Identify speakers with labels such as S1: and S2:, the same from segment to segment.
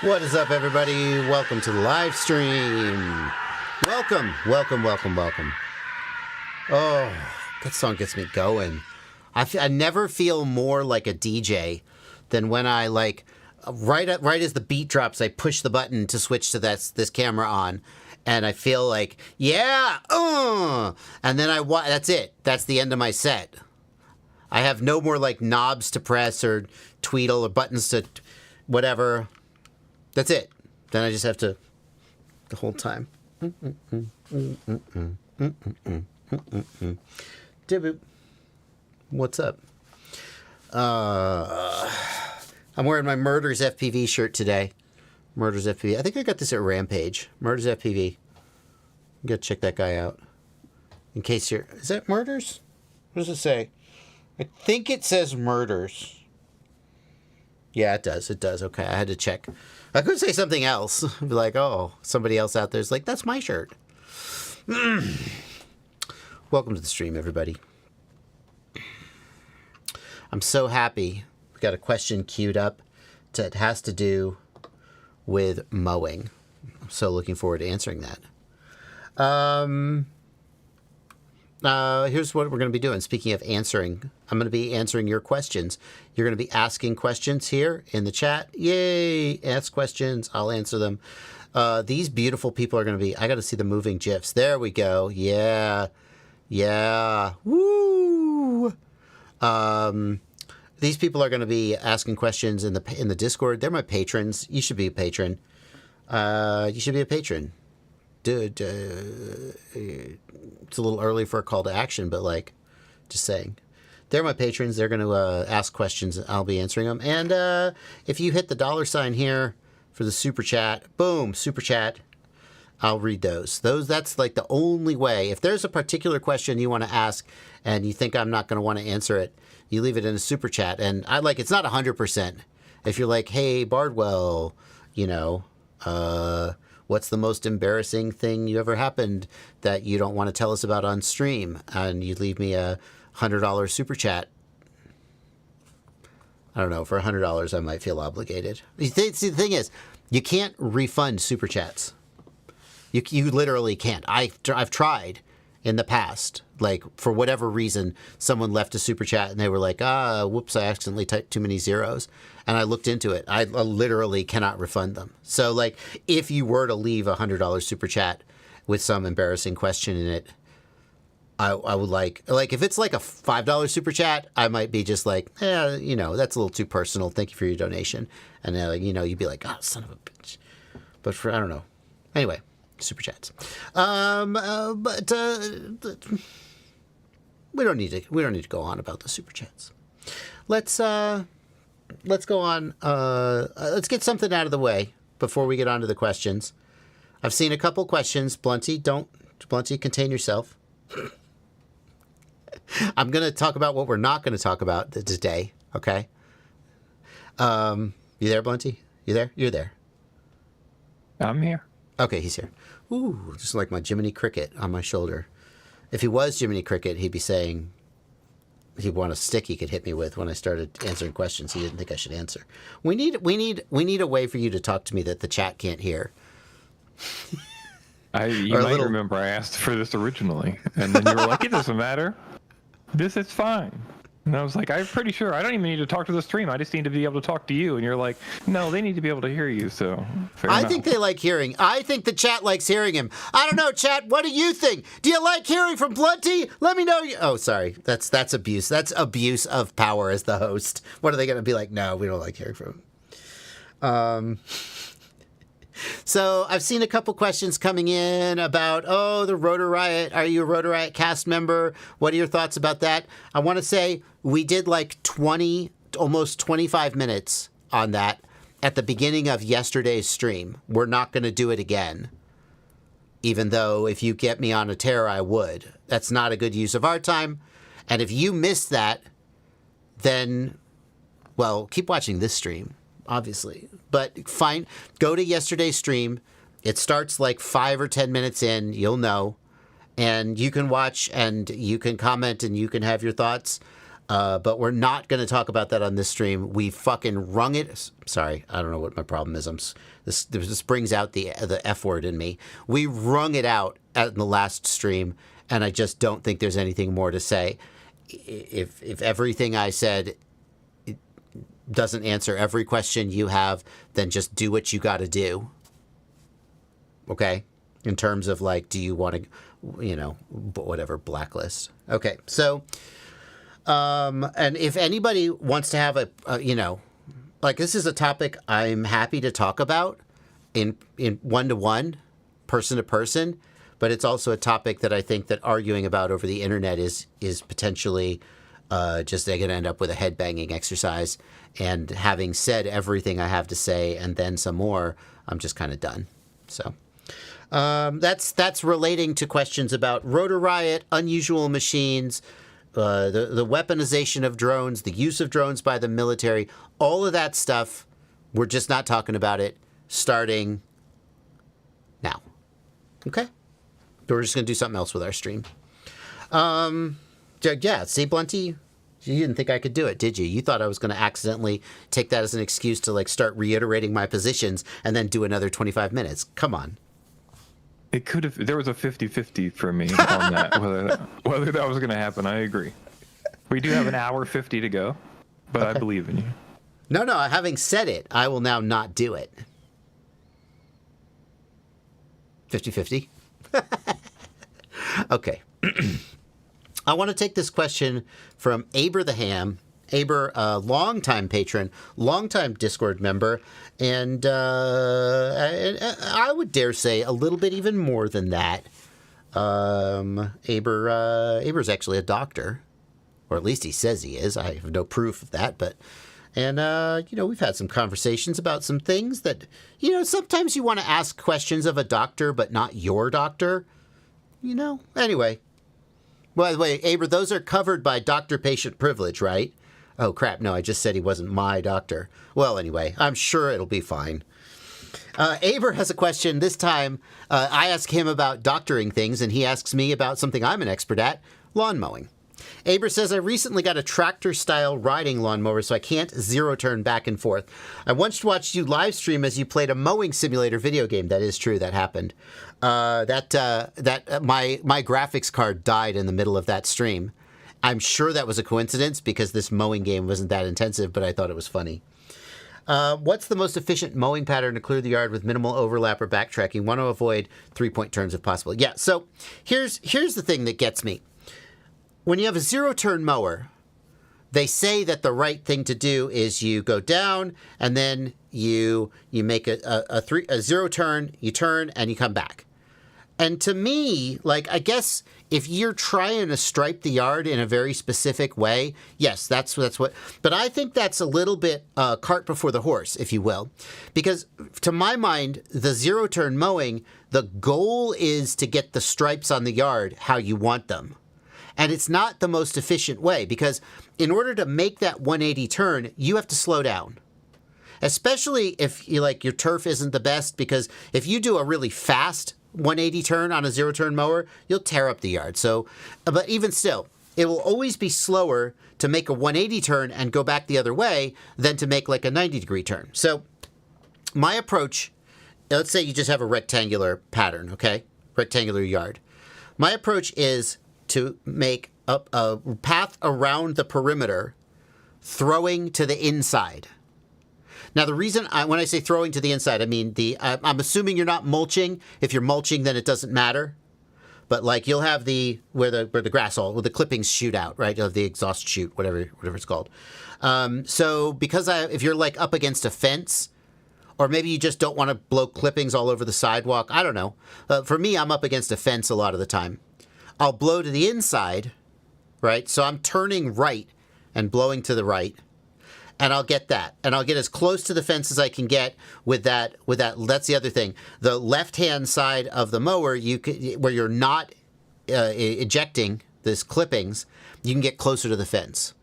S1: What is up, everybody? Welcome to the live stream. Welcome. Oh, that song gets me going. I never feel more like a DJ than when I right as the beat drops, I push the button to switch to this camera on, and I feel like and then that's it. That's the end of my set. I have no more knobs to press or tweedle or buttons to whatever. That's it. Then I just have to the whole time. What's up? I'm wearing my Murders FPV shirt today. Murders FPV. I think I got this at Rampage. Murders FPV. You gotta check that guy out. In case you're... Is that Murders? What does it say? I think it says Murders. Yeah, it does. It does. Okay, I had to check. I could say something else. I'd be like, oh, somebody else out there's like, that's my shirt. Welcome to the stream, everybody. I'm so happy. We got a question queued up that has to do with mowing. I'm so looking forward to answering that. Here's what we're going to be doing. Speaking of answering, I'm going to be answering your questions. You're going to be asking questions here in the chat. Yay! Ask questions. I'll answer them. These beautiful people are going to be... I got to see the moving GIFs. There we go. Yeah. Yeah. Woo! These people are going to be asking questions in the Discord. They're my patrons. You should be a patron. You should be a patron. Dude, it's a little early for a call to action, but just saying. They're my patrons. They're going to ask questions. I'll be answering them. And if you hit the $ here for the super chat, boom, super chat, I'll read those. That's the only way. If there's a particular question you want to ask and you think I'm not going to want to answer it, you leave it in a super chat. And it's not 100%. If you're like, hey, Bardwell, what's the most embarrassing thing you ever happened that you don't want to tell us about on stream? And you leave me a $100 super chat. I don't know. For $100, I might feel obligated. See, the thing is, you can't refund super chats. You literally can't. I've tried in the past. For whatever reason, someone left a super chat and they were like, whoops, I accidentally typed too many zeros. And I looked into it. I literally cannot refund them. So, if you were to leave a $100 super chat with some embarrassing question in it, I would if it's a $5 super chat, I might be just that's a little too personal. Thank you for your donation. And then, you'd be like, oh, son of a bitch. But I don't know. Anyway, super chats. But we don't need to go on about the super chats. Let's go on. Let's get something out of the way before we get on to the questions. I've seen a couple questions. Blunty, contain yourself. I'm going to talk about what we're not going to talk about today. Okay. You there, Blunty? You there? You're there.
S2: I'm here.
S1: Okay, he's here. Ooh, just like my Jiminy Cricket on my shoulder. If he was Jiminy Cricket, he'd be saying he'd want a stick he could hit me with when I started answering questions he didn't think I should answer. We need a way for you to talk to me that the chat can't hear.
S2: You might remember I asked for this originally, and then you were like, it doesn't matter. This is fine. And I was like, I'm pretty sure I don't even need to talk to the stream. I just need to be able to talk to you. And you're like, no, they need to be able to hear you. So
S1: I think they like hearing. I think the chat likes hearing him. I don't know, chat. What do you think? Do you like hearing from Blunty? Let me know. Oh, sorry. That's abuse. That's abuse of power as the host. What are they going to be like? No, we don't like hearing from him. So I've seen a couple questions coming in about, the Rotor Riot. Are you a Rotor Riot cast member? What are your thoughts about that? I want to say we did almost 25 minutes on that at the beginning of yesterday's stream. We're not going to do it again, even though if you get me on a tear, I would. That's not a good use of our time. And if you missed that, then, keep watching this stream. Obviously, but go to yesterday's stream. It starts 5 or 10 minutes in, you'll know, and you can watch and you can comment and you can have your thoughts. But we're not going to talk about that on this stream. We fucking wrung it. Sorry, I don't know what my problem is. This brings out the F word in me. We wrung it out at the last stream, and I just don't think there's anything more to say. If everything I said doesn't answer every question you have, then just do what you got to do. Okay? In terms of like, do you want to, whatever, blacklist. Okay, so, and if anybody wants to have like this is a topic I'm happy to talk about in one-to-one, person-to-person, but it's also a topic that I think that arguing about over the internet is potentially just they're going to end up with a head-banging exercise. And having said everything I have to say and then some more, I'm just kind of done. So that's relating to questions about Rotor Riot, unusual machines, the weaponization of drones, the use of drones by the military, all of that stuff. We're just not talking about it starting now. Okay? We're just going to do something else with our stream. Yeah, see, Blunty, you didn't think I could do it, did you? You thought I was going to accidentally take that as an excuse to like start reiterating my positions and then do another 25 minutes. Come on.
S2: It could have. There was a 50-50 for me on that. Whether that was going to happen, I agree. We do have an hour 50 to go, but okay. I believe in you.
S1: No, having said it, I will now not do it. 50-50? Okay. I want to take this question from Aber the Ham. Aber, a longtime patron, longtime Discord member, and I would dare say a little bit even more than that. Aber's actually a doctor, or at least he says he is. I have no proof of that, but we've had some conversations about some things that, sometimes you want to ask questions of a doctor, but not your doctor. Anyway. By the way, Aber, those are covered by doctor-patient privilege, right? Oh, crap. No, I just said he wasn't my doctor. Well, anyway, I'm sure it'll be fine. Aber has a question. This time, I ask him about doctoring things, and he asks me about something I'm an expert at, lawn mowing. Aber says, I recently got a tractor-style riding lawnmower, so I can't zero-turn back and forth. I once watched you live stream as you played a mowing simulator video game. That is true. That happened. My graphics card died in the middle of that stream. I'm sure that was a coincidence because this mowing game wasn't that intensive, but I thought it was funny. What's the most efficient mowing pattern to clear the yard with minimal overlap or backtracking? Want to avoid 3-point turns if possible. Yeah, so here's the thing that gets me. When you have a zero-turn mower, they say that the right thing to do is you go down and then you make a zero-turn, you turn, and you come back. And to me, like, I guess if you're trying to stripe the yard in a very specific way, yes, that's what. But I think that's a little bit cart before the horse, if you will. Because to my mind, the zero-turn mowing, the goal is to get the stripes on the yard how you want them. And it's not the most efficient way because in order to make that 180 turn, you have to slow down. Especially if your turf isn't the best, because if you do a really fast 180 turn on a zero turn mower, you'll tear up the yard. So, but even still, it will always be slower to make a 180 turn and go back the other way than to make like a 90-degree turn. So my approach, let's say you just have a rectangular pattern, okay? Rectangular yard. My approach is to make a path around the perimeter, throwing to the inside. Now, the reason when I say throwing to the inside, I mean I'm assuming you're not mulching. If you're mulching, then it doesn't matter. But like you'll have where the grass where the clippings shoot out, right? You'll have the exhaust chute, whatever it's called. So because if you're like up against a fence, or maybe you just don't want to blow clippings all over the sidewalk, I don't know. For me, I'm up against a fence a lot of the time. I'll blow to the inside, right? So I'm turning right and blowing to the right. And I'll get that. And I'll get as close to the fence as I can get with that. That's the other thing. The left-hand side of the mower, where you're not ejecting these clippings, you can get closer to the fence.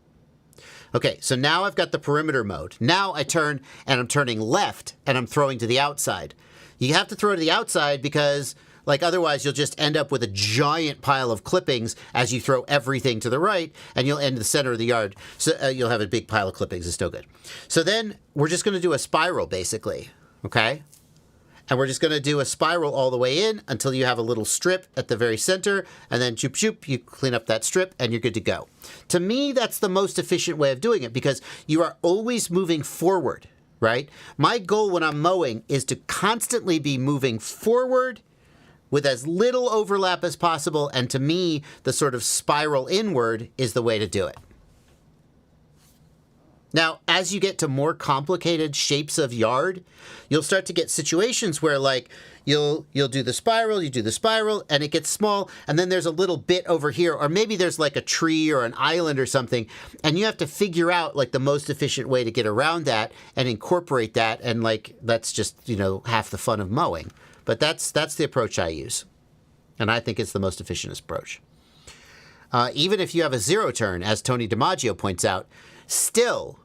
S1: Okay, so now I've got the perimeter mode. Now I turn, and I'm turning left, and I'm throwing to the outside. You have to throw to the outside because Like otherwise you'll just end up with a giant pile of clippings as you throw everything to the right, and you'll end the center of the yard. So you'll have a big pile of clippings. It's still good. So then we're just going to do a spiral basically, okay? And we're just going to do a spiral all the way in until you have a little strip at the very center, and then choop choop, you clean up that strip and you're good to go. To me, that's the most efficient way of doing it because you are always moving forward, right? My goal when I'm mowing is to constantly be moving forward with as little overlap as possible, and to me, the sort of spiral inward is the way to do it. Now, as you get to more complicated shapes of yard, you'll start to get situations where, like, you'll do the spiral, and it gets small, and then there's a little bit over here, or maybe there's like a tree or an island or something, and you have to figure out, like, the most efficient way to get around that and incorporate that, and, like, that's just, you know, half the fun of mowing. But that's the approach I use, and I think it's the most efficient approach. Even if you have a zero turn, as Tony DiMaggio points out, still,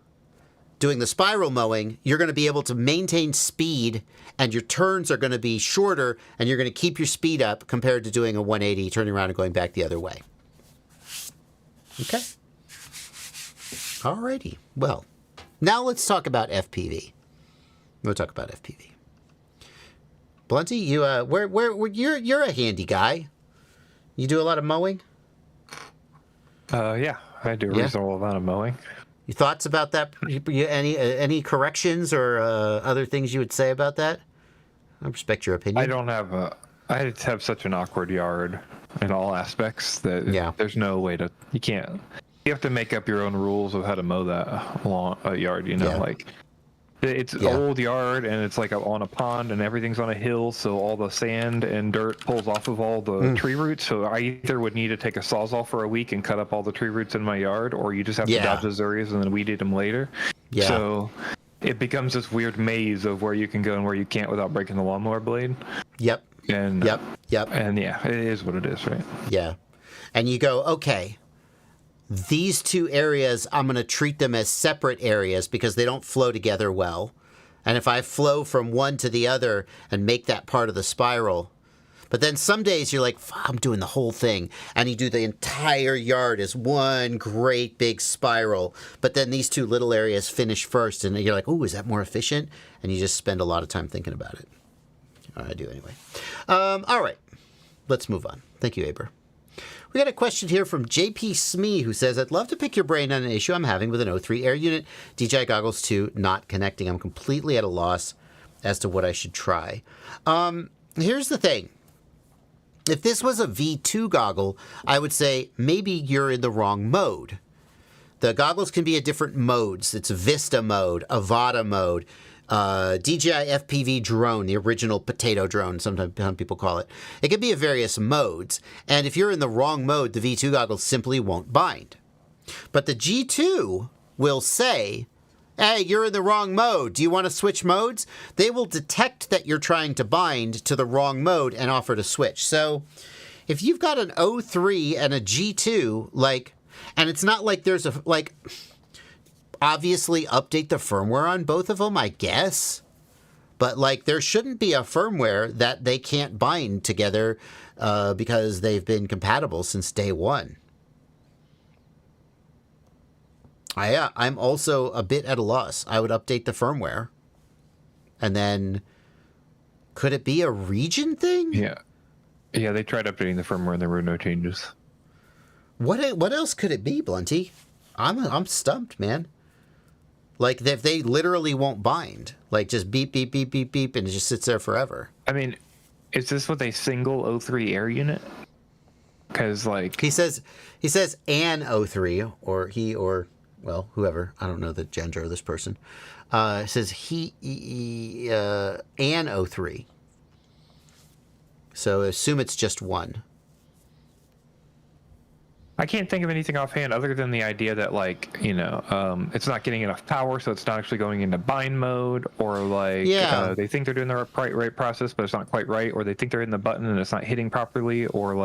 S1: doing the spiral mowing, you're going to be able to maintain speed, and your turns are going to be shorter, and you're going to keep your speed up compared to doing a 180, turning around and going back the other way. Okay. Alrighty. Well, now let's talk about FPV. We'll talk about FPV. Blunty, you you're a handy guy. You do a lot of mowing?
S2: Yeah, I do a reasonable amount of mowing.
S1: Your thoughts about that? Any corrections or other things you would say about that? I respect your opinion.
S2: I have such an awkward yard in all aspects that there's no way to. You have to make up your own rules of how to mow that yard. You know, like it's an old yard and it's like on a pond and everything's on a hill, so all the sand and dirt pulls off of all the tree roots. So I either would need to take a sawzall for a week and cut up all the tree roots in my yard, or you just have to dodge those areas and then weed eat them later. Yeah. So it becomes this weird maze of where you can go and where you can't without breaking the lawnmower blade.
S1: Yep.
S2: And
S1: yep.
S2: And yeah, it is what it is, right?
S1: Yeah. And you go, okay, these two areas, I'm going to treat them as separate areas because they don't flow together well. And if I flow from one to the other and make that part of the spiral, but then some days you're like, I'm doing the whole thing. And you do the entire yard as one great big spiral. But then these two little areas finish first. And you're like, oh, is that more efficient? And you just spend a lot of time thinking about it. I do anyway. All right. Let's move on. Thank you, Aber. We got a question here from JP Smee, who says, I'd love to pick your brain on an issue I'm having with an O3 air unit, DJI goggles 2 not connecting. I'm completely at a loss as to what I should try. Here's the thing. If this was a V2 goggle, I would say maybe you're in the wrong mode. The goggles can be at different modes. It's Vista mode, Avata mode, DJI FPV drone, the original potato drone, sometimes some people call it. It can be of various modes, and if you're in the wrong mode, the V2 goggles simply won't bind. But the G2 will say, hey, you're in the wrong mode. Do you want to switch modes? They will detect that you're trying to bind to the wrong mode and offer to switch. So if you've got an O3 and a G2, and it's not like there's obviously update the firmware on both of them, I guess. But there shouldn't be a firmware that they can't bind together because they've been compatible since day one. I'm also a bit at a loss. I would update the firmware. And then, could it be a region thing?
S2: Yeah. Yeah, they tried updating the firmware and there were no changes.
S1: What else could it be, Blunty? I'm stumped, man. If they literally won't bind, just beep, beep, beep, beep, beep, and it just sits there forever.
S2: I mean, is this with a single O3 air unit? Because
S1: he says an O3, or he, or well, whoever, I don't know the gender of this person, says an O3. So assume it's just one.
S2: I can't think of anything offhand other than the idea that it's not getting enough power, so it's not actually going into bind mode, or they think they're doing the right process, but it's not quite right, or they think they're hitting the button and it's not hitting properly, or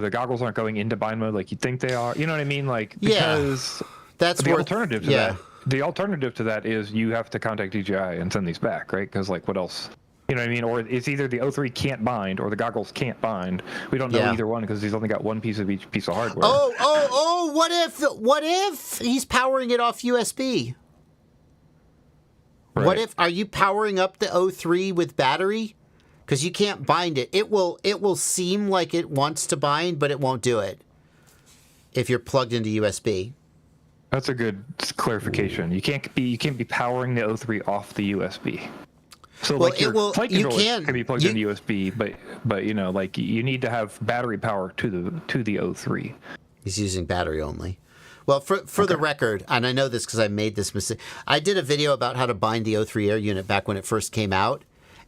S2: the goggles aren't going into bind mode like you think they are. You know what I mean? Because
S1: that's
S2: the alternative to that. The alternative to that is you have to contact DJI and send these back, right? Because what else? You know what I mean? Or it's either the O3 can't bind or the goggles can't bind. We don't know either one because he's only got one piece of each piece of hardware.
S1: Oh! What if he's powering it off USB?
S2: Right.
S1: What if are you powering up the O3 with battery? Because you can't bind it. It will seem like it wants to bind, but it won't do it if you're plugged into USB.
S2: That's a good clarification. You can't be powering the O3 off the USB. So
S1: Well,
S2: like your flight
S1: you
S2: controller can be plugged into USB, but you know, like you need to have battery power to the O3.
S1: He's using battery only. Well, for the record, and I know this because I made this mistake, I did a video about how to bind the O3 air unit back when it first came out,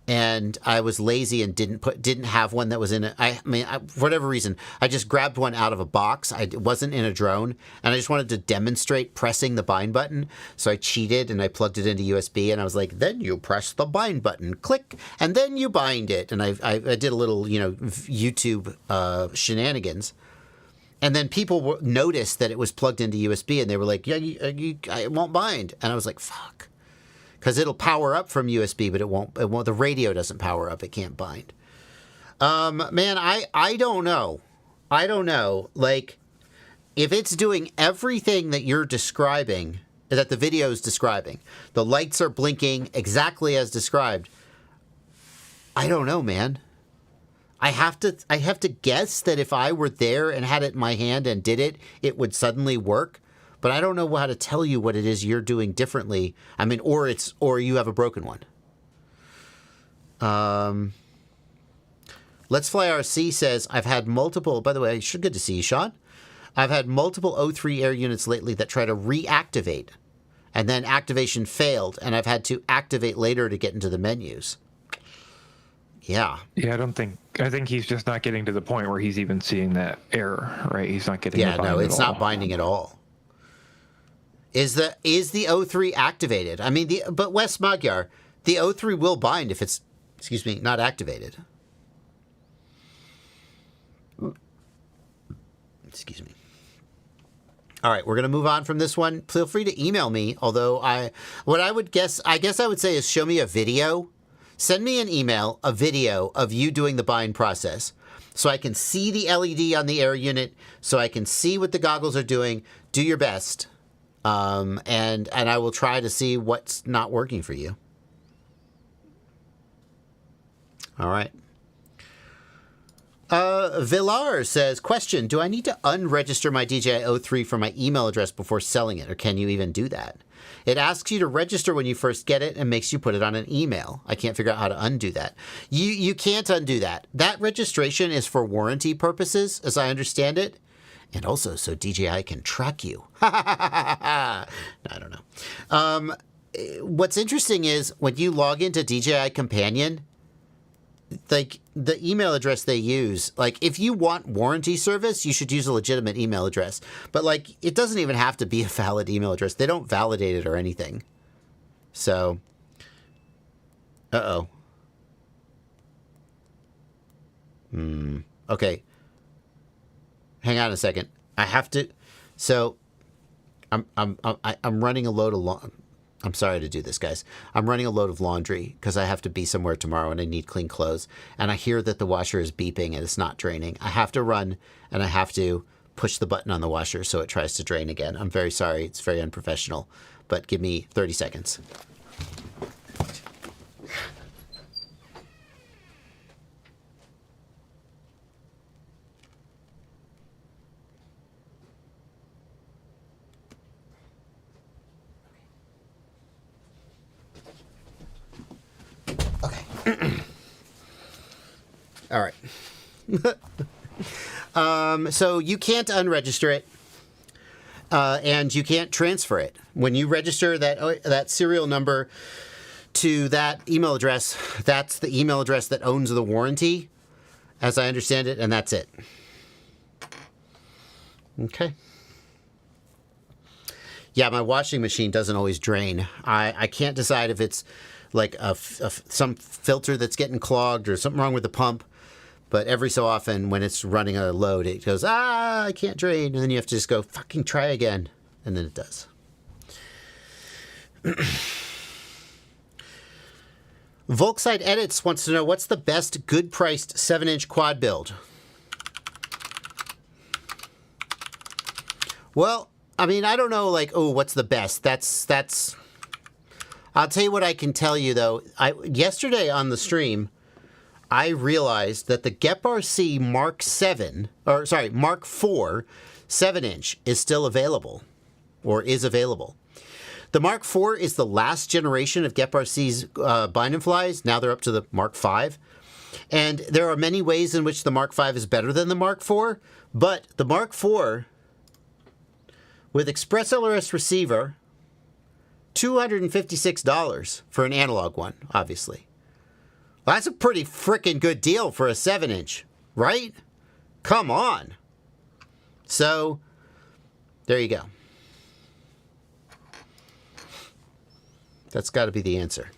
S1: and I was lazy and didn't have one that was in it. I mean, for whatever reason, I just grabbed one out of a box. It wasn't in a drone, and I just wanted to demonstrate pressing the bind button. So I cheated and I plugged it into USB, and I was like, then you press the bind button, click, and then you bind it. And I did a little, YouTube shenanigans. And then people noticed that it was plugged into USB, and they were like, yeah, it won't bind. And I was like, fuck. Because it'll power up from USB, but it won't. The radio doesn't power up. It can't bind. Man, I don't know. I don't know. Like, if it's doing everything that you're describing, that the video is describing, the lights are blinking exactly as described, I don't know, man. I have to guess that if I were there and had it in my hand and did it, it would suddenly work. But I don't know how to tell you what it is you're doing differently. I mean, or you have a broken one. Let's Fly RC says, I've had multiple, by the way, good to see you, Sean. I've had multiple O3 air units lately that try to reactivate, and then activation failed, and I've had to activate later to get into the menus. Yeah.
S2: Yeah, I think he's just not getting to the point where he's even seeing that error, right? He's not getting the bind
S1: no, it's not binding at all. Is the O3 activated? I mean, but Wes Magyar, the O3 will bind if it's, not activated. Excuse me. All right, we're going to move on from this one. Feel free to email me, although I guess I would say is show me a video. Send me an email, a video of you doing the bind process so I can see the LED on the air unit, so I can see what the goggles are doing. Do your best. And I will try to see what's not working for you. All right. Villar says, question, do I need to unregister my DJI O3 from my email address before selling it, or can you even do that? It asks you to register when you first get it and makes you put it on an email. I can't figure out how to undo that. You can't undo that. That registration is for warranty purposes, as I understand it. And also so DJI can track you. I don't know. What's interesting is when you log into DJI Companion, like the email address they use, like if you want warranty service, you should use a legitimate email address. But like it doesn't even have to be a valid email address. They don't validate it or anything. So, okay. Hang on a second. I have to. So, I'm running a load of I'm sorry to do this, guys. I'm running a load of laundry because I have to be somewhere tomorrow and I need clean clothes. And I hear that the washer is beeping and it's not draining. I have to run and I have to push the button on the washer so it tries to drain again. I'm very sorry. It's very unprofessional. But give me 30 seconds. All right. So you can't unregister it, and you can't transfer it. When you register that serial number to that email address, that's the email address that owns the warranty, as I understand it, and that's it. Okay. Yeah, my washing machine doesn't always drain. I can't decide if it's like some filter that's getting clogged or something wrong with the pump. But every so often when it's running a load, it goes, I can't drain. And then you have to just go, fucking try again. And then it does. Volkside Edits wants to know, what's the best good-priced 7-inch quad build? Well, I mean, I don't know, like, oh, what's the best? That's... I'll tell you what I can tell you, though. Yesterday on the stream, I realized that the GEP-RC Mark 4 7-inch is still available, or is available. The Mark 4 is the last generation of GEP-RC's bind and flies. Now they're up to the Mark 5. And there are many ways in which the Mark 5 is better than the Mark 4, but the Mark 4 with Express LRS receiver, $256 for an analog one, obviously. Well, that's a pretty freaking good deal for a 7-inch, right? Come on. So, there you go. That's got to be the answer.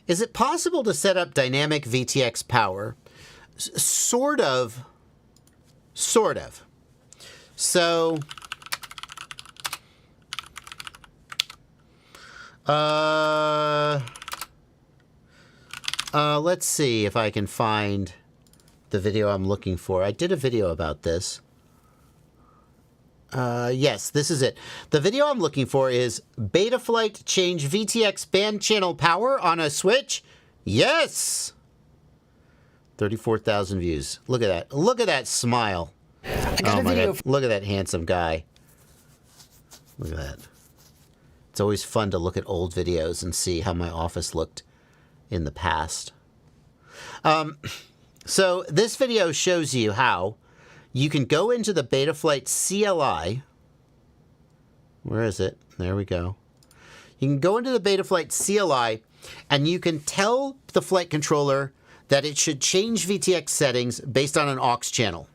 S1: Is it possible to set up dynamic VTX power? Sort of. Sort of. So, let's see if I can find the video I'm looking for. I did a video about this. Yes, this is it. The video I'm looking for is Betaflight change VTX band channel power on a switch. Yes! 34,000 views. Look at that. Look at that smile.
S3: I got a video.
S1: Look at that handsome guy. Look at that. It's always fun to look at old videos and see how my office looked in the past. So this video shows you how you can go into the Betaflight CLI. Where is it? There we go. You can go into the Betaflight CLI and you can tell the flight controller that it should change VTX settings based on an aux channel.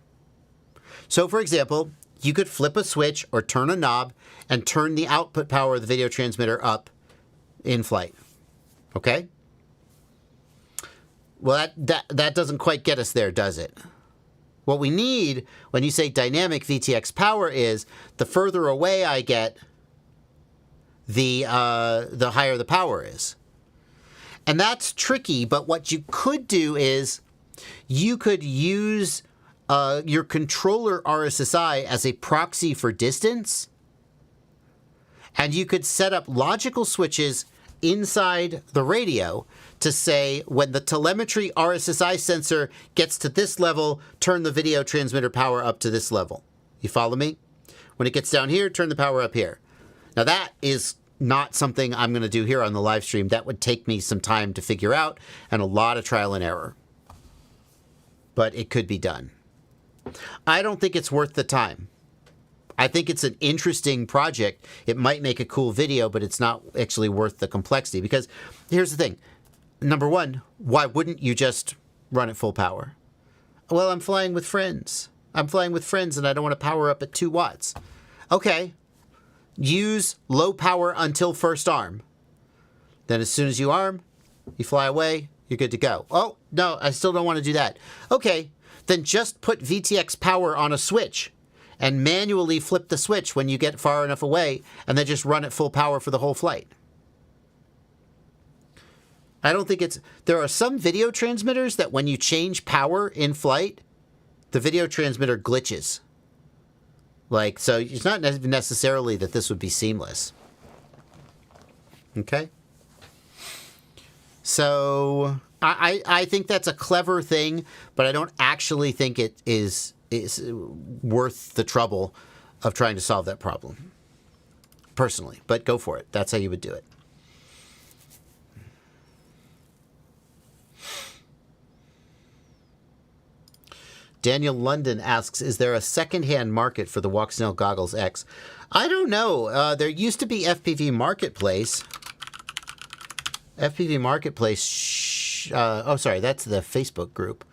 S1: So for example, you could flip a switch or turn a knob and turn the output power of the video transmitter up in flight. Okay? Well, that doesn't quite get us there, does it? What we need when you say dynamic VTX power is the further away I get, the higher the power is. And that's tricky, but what you could do is you could use your controller RSSI as a proxy for distance, and you could set up logical switches inside the radio to say, when the telemetry RSSI sensor gets to this level, turn the video transmitter power up to this level. You follow me? When it gets down here, turn the power up here. Now that is not something I'm going to do here on the live stream. That would take me some time to figure out and a lot of trial and error. But it could be done. I don't think it's worth the time. I think it's an interesting project. It might make a cool video, but it's not actually worth the complexity. Because here's the thing. Number one, why wouldn't you just run at full power? Well, I'm flying with friends. I'm flying with friends and I don't want to power up at 2 watts. Okay. Use low power until first arm. Then as soon as you arm, you fly away, you're good to go. Oh, no, I still don't want to do that. Okay. Then just put VTX power on a switch and manually flip the switch when you get far enough away and then just run at full power for the whole flight. I don't think it's... There are some video transmitters that when you change power in flight, the video transmitter glitches. Like, so it's not necessarily that this would be seamless. Okay? So, I think that's a clever thing, but I don't actually think it is worth the trouble of trying to solve that problem. Personally. But go for it. That's how you would do it. Daniel London asks, is there a secondhand market for the Walksnail Goggles X? I don't know. There used to be FPV Marketplace. FPV Marketplace. Oh, sorry. That's the Facebook group.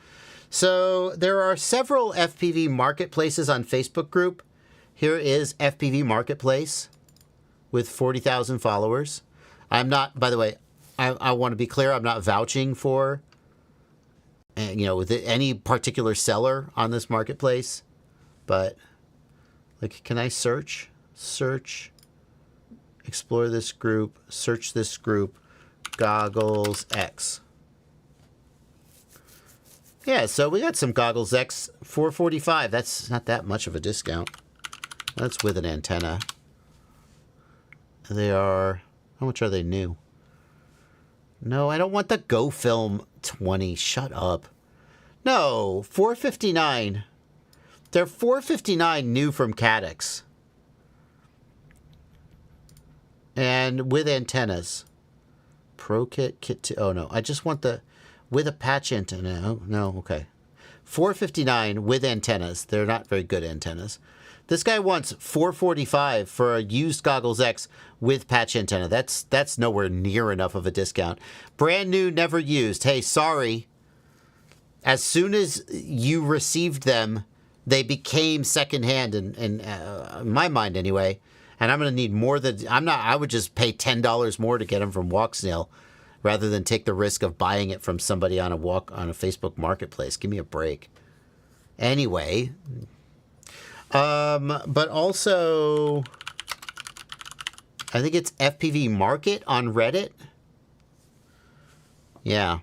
S1: So there are several FPV Marketplaces on Facebook group. Here is FPV Marketplace with 40,000 followers. I'm not, by the way, I want to be clear, I'm not vouching for with any particular seller on this marketplace, but Like, can I search? Search. Explore this group. Search this group. Goggles X. Yeah, so we got some Goggles X, $445. That's not that much of a discount. That's with an antenna. They are... How much are they new? No, I don't want the Go Film 20. Shut up. No, $459. They're $459 new from Caddx. And with antennas. Pro Kit, Kit 2. Oh, no. I just want the... With a patch antenna. Oh, no, okay. $459 with antennas. They're not very good antennas. This guy wants $445 for a used Goggles X with patch antenna. That's nowhere near enough of a discount. Brand new, never used. Hey, sorry. As soon as you received them, they became secondhand in my mind anyway. And I'm going to need more than... I would just pay $10 more to get them from Walksnail rather than take the risk of buying it from somebody on a Facebook Marketplace. Give me a break. Anyway... but also, I think it's FPV Market on Reddit. Yeah.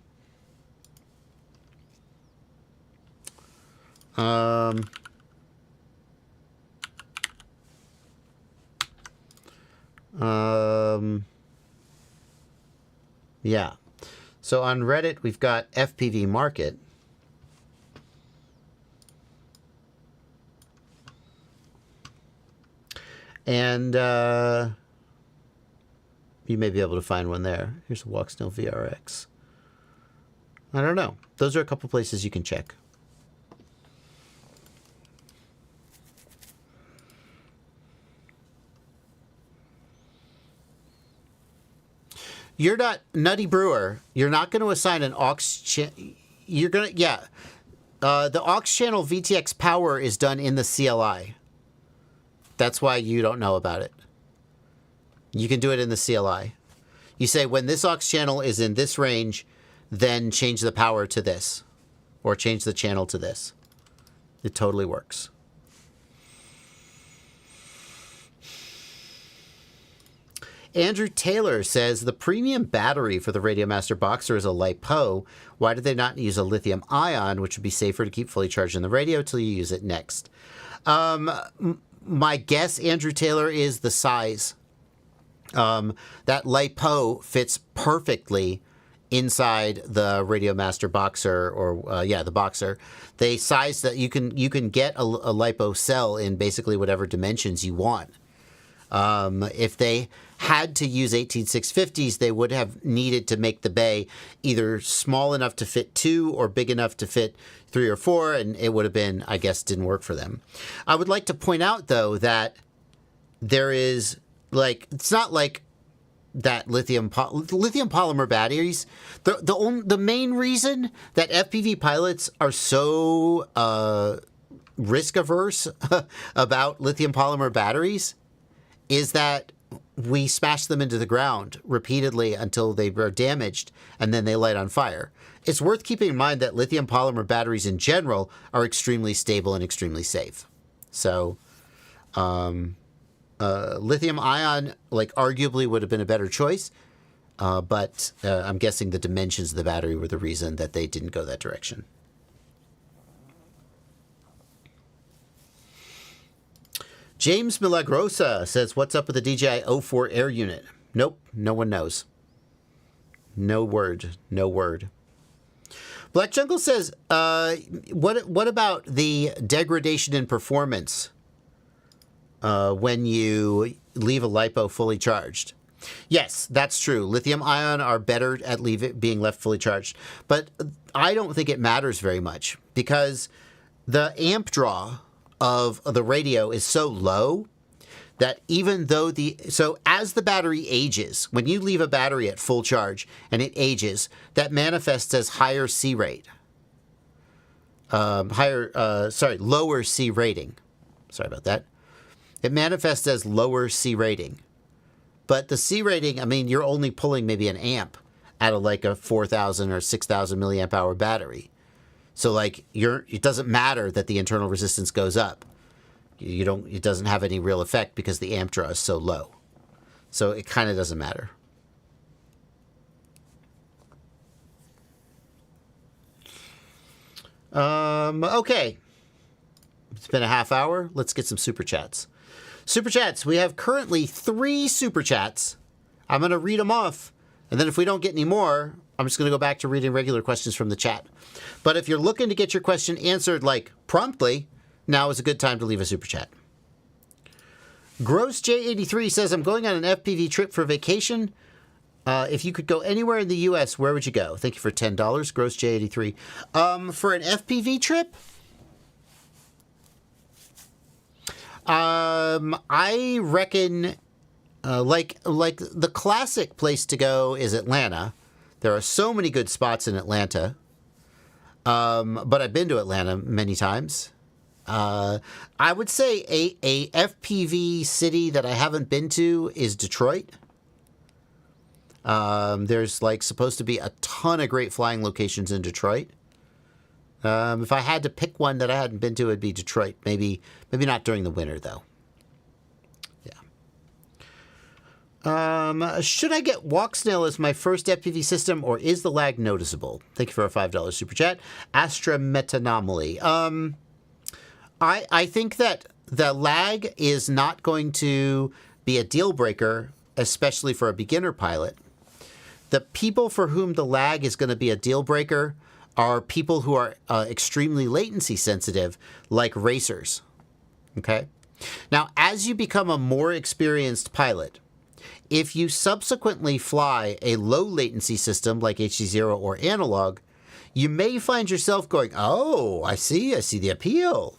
S1: Yeah. So on Reddit, we've got FPV Market. And you may be able to find one there. Here's a Walksnail VRX. I don't know. Those are a couple places you can check. You're not Nutty Brewer. You're not going to assign an aux channel. You're going to, yeah. The aux channel VTX power is done in the CLI. That's why you don't know about it. You can do it in the CLI. You say, when this aux channel is in this range, then change the power to this. Or change the channel to this. It totally works. Andrew Taylor says, the premium battery for the Radiomaster Boxer is a LiPo. Why did they not use a lithium ion, which would be safer to keep fully charged in the radio till you use it next? My guess, Andrew Taylor, is the size. That LiPo fits perfectly inside the Radiomaster Boxer, or the Boxer. They size that you can get a LiPo cell in basically whatever dimensions you want. If they had to use 18650s, they would have needed to make the bay either small enough to fit 2 or big enough to fit 3 or 4, and it would have been, I guess, didn't work for them. I would like to point out, though, that there is, like, it's not like that lithium polymer batteries. The main reason that FPV pilots are so risk averse about lithium polymer batteries is that we smash them into the ground repeatedly until they are damaged, and then they light on fire. It's worth keeping in mind that lithium polymer batteries in general are extremely stable and extremely safe. So, lithium ion, like, arguably would have been a better choice, but I'm guessing the dimensions of the battery were the reason that they didn't go that direction. James Milagrosa says, what's up with the DJI O4 Air unit? Nope, no one knows. No word. Black Jungle says, what about the degradation in performance when you leave a LiPo fully charged? Yes, that's true. Lithium ion are better at being left fully charged. But I don't think it matters very much because the amp draw of the radio is so low that even though as the battery ages, when you leave a battery at full charge and it ages, that manifests as higher C rate. Lower C rating. Sorry about that. It manifests as lower C rating. But the C rating, I mean, you're only pulling maybe an amp out of like a 4,000 or 6,000 milliamp hour battery. So like it doesn't matter that the internal resistance goes up. You don't. It doesn't have any real effect because the amp draw is so low. So it kind of doesn't matter. Okay. It's been a half hour. Let's get some super chats. Super chats. We have currently 3 super chats. I'm going to read them off. And then if we don't get any more, I'm just going to go back to reading regular questions from the chat. But if you're looking to get your question answered like promptly, now is a good time to leave a super chat. Gross J83 says, I'm going on an FPV trip for vacation. If you could go anywhere in the U.S., where would you go? Thank you for $10. Gross J83. For an FPV trip? I reckon, like the classic place to go is Atlanta. There are so many good spots in Atlanta. But I've been to Atlanta many times. I would say a FPV city that I haven't been to is Detroit. There's like supposed to be a ton of great flying locations in Detroit. If I had to pick one that I hadn't been to, it'd be Detroit. Maybe not during the winter though. Yeah. Should I get Walk Snail as my first FPV system, or is the lag noticeable? Thank you for a $5 super chat. Astra Metanomaly. I think that the lag is not going to be a deal breaker, especially for a beginner pilot. The people for whom the lag is going to be a deal breaker are people who are extremely latency sensitive, like racers. Okay? Now, as you become a more experienced pilot, if you subsequently fly a low latency system like HD0 or analog, you may find yourself going, oh, I see the appeal.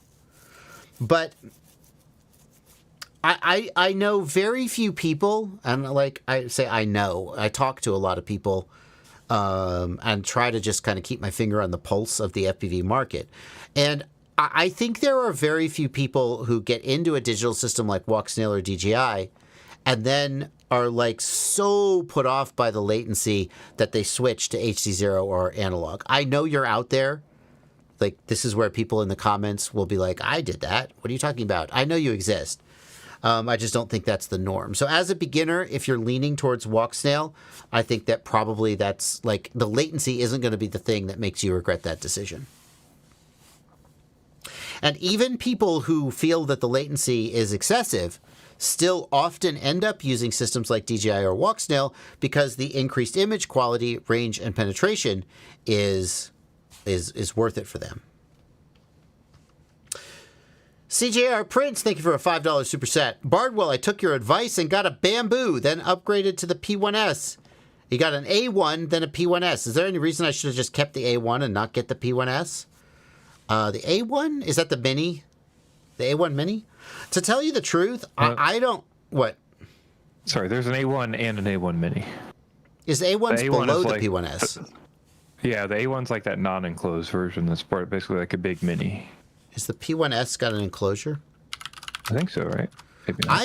S1: But I know very few people, and like I say, I talk to a lot of people and try to just kind of keep my finger on the pulse of the FPV market. And I think there are very few people who get into a digital system like Walk Snail or DJI and then are like so put off by the latency that they switch to HD0 or analog. I know you're out there. Like, this is where people in the comments will be like, I did that. What are you talking about? I know you exist. I just don't think that's the norm. So as a beginner, if you're leaning towards Walk Snail, I think that probably that's like the latency isn't going to be the thing that makes you regret that decision. And even people who feel that the latency is excessive still often end up using systems like DJI or Walk Snail because the increased image quality, range, and penetration is worth it for them. CJR Prince, thank you for a $5 super set. Bardwell, I took your advice and got a Bamboo, then upgraded to the P1S. You got an A1, then a P1S. Is there any reason I should have just kept the A1 and not get the P1S? The A1? Is that the Mini? The A1 Mini? To tell you the truth, I don't... What?
S2: Sorry, there's an A1 and an A1 Mini.
S1: Is the A1's below the P1S?
S2: Yeah, the A1's like that non-enclosed version that's basically like a big Mini.
S1: Is the P1S got an enclosure?
S2: I think so, right? Maybe not.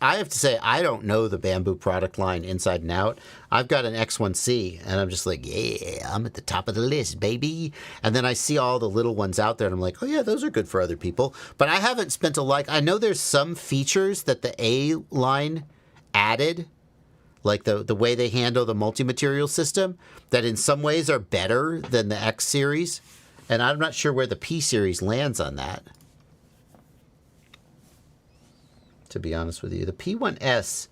S1: I have to say, I don't know the Bamboo product line inside and out. I've got an X1C, and I'm just like, yeah, I'm at the top of the list, baby. And then I see all the little ones out there, and I'm like, oh yeah, those are good for other people. But I haven't spent I know there's some features that the A line added, like the way they handle the multi-material system, that in some ways are better than the X series. And I'm not sure where the P series lands on that, to be honest with you. The P1S,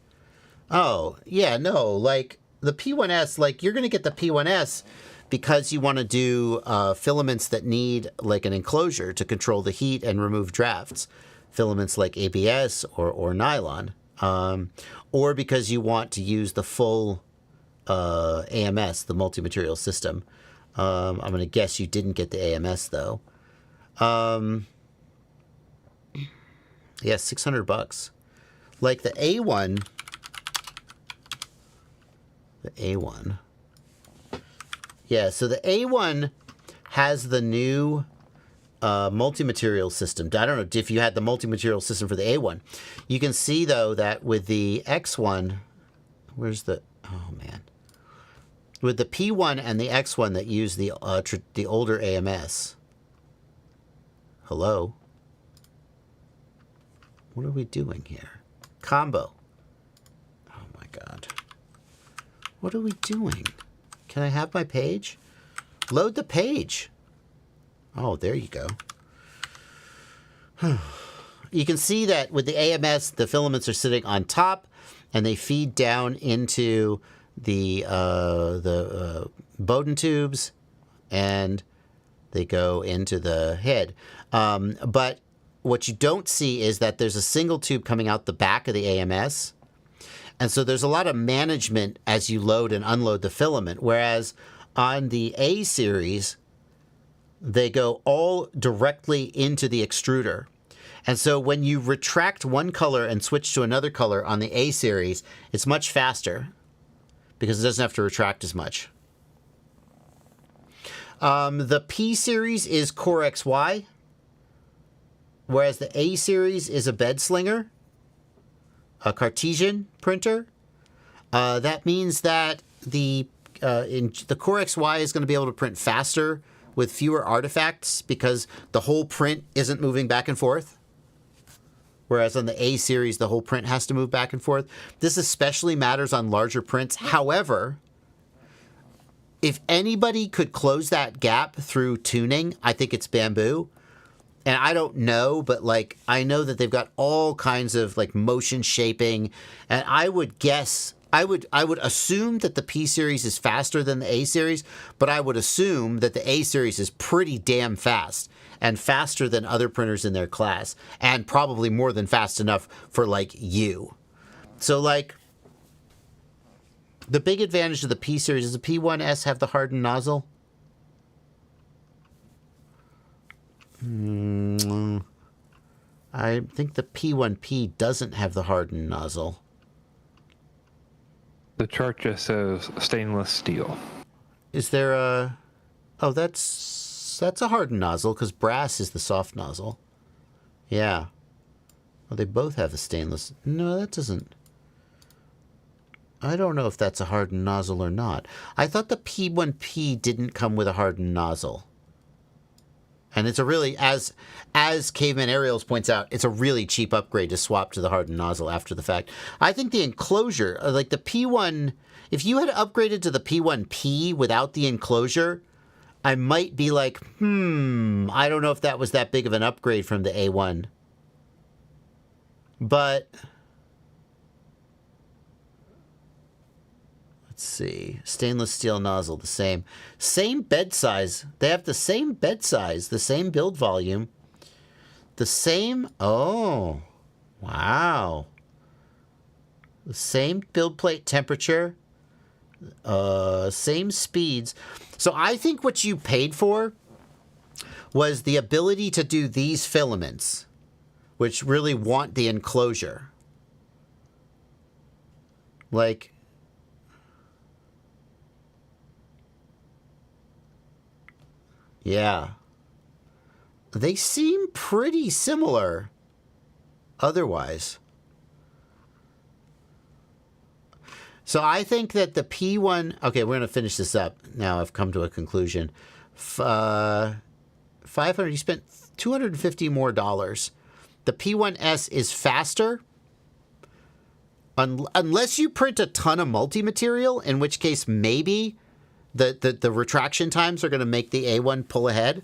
S1: oh, yeah, no, like, the P1S, like, you're going to get the P1S because you want to do filaments that need, like, an enclosure to control the heat and remove drafts. Filaments like ABS or nylon. Or because you want to use the full AMS, the multi-material system. I'm going to guess you didn't get the AMS, though. Yeah, $600. Like the A1. The A1. Yeah, so the A1 has the new multi-material system. I don't know if you had the multi-material system for the A1. You can see, though, that with the X1, where's the... Oh, man. With the P1 and the X1 that use the older AMS. Hello? What are we doing here? Combo. Oh my God. What are we doing? Can I have my page? Load the page. Oh, there you go. You can see that with the AMS, the filaments are sitting on top, and they feed down into the Bowden tubes, and they go into the head. But what you don't see is that there's a single tube coming out the back of the AMS. And so there's a lot of management as you load and unload the filament. Whereas on the A series, they go all directly into the extruder. And so when you retract one color and switch to another color on the A series, it's much faster because it doesn't have to retract as much. The P series is Core XY, whereas the A series is a bed slinger, a Cartesian printer. That means that the Core XY is going to be able to print faster with fewer artifacts because the whole print isn't moving back and forth. Whereas on the A series, the whole print has to move back and forth. This especially matters on larger prints. However, if anybody could close that gap through tuning, I think it's Bamboo. And I don't know, but like I know that they've got all kinds of like motion shaping, and I would guess I would assume that the P series is faster than the A series, but I would assume that the A series is pretty damn fast and faster than other printers in their class, and probably more than fast enough for like you. So like the big advantage of the P series is the P1S have the hardened nozzle. I think the P1P doesn't have the hardened nozzle.
S2: The chart just says stainless steel.
S1: Is there a... Oh, that's a hardened nozzle because brass is the soft nozzle. Yeah. Well, they both have the stainless... No, that doesn't... I don't know if that's a hardened nozzle or not. I thought the P1P didn't come with a hardened nozzle. And it's a really, as Caveman Aerials points out, it's a really cheap upgrade to swap to the hardened nozzle after the fact. I think the enclosure, like the P1, if you had upgraded to the P1P without the enclosure, I might be like, I don't know if that was that big of an upgrade from the A1. But... let's see. Stainless steel nozzle, the same. Same bed size. They have the same bed size, the same build volume. The same... Oh. Wow. The same build plate temperature. Same speeds. So I think what you paid for was the ability to do these filaments, which really want the enclosure. Like... yeah. They seem pretty similar otherwise. So I think that the P1... Okay, we're going to finish this up. Now I've come to a conclusion. 500, you spent $250 more. The P1S is faster. Unless you print a ton of multi-material, in which case maybe... The retraction times are going to make the A1 pull ahead.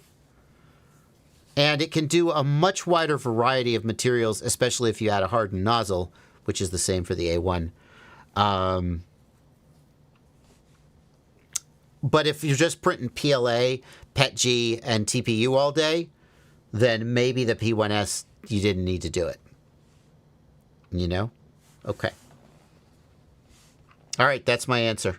S1: And it can do a much wider variety of materials, especially if you add a hardened nozzle, which is the same for the A1. But if you're just printing PLA, PETG, and TPU all day, then maybe the P1S, you didn't need to do it. You know? Okay. All right, that's my answer.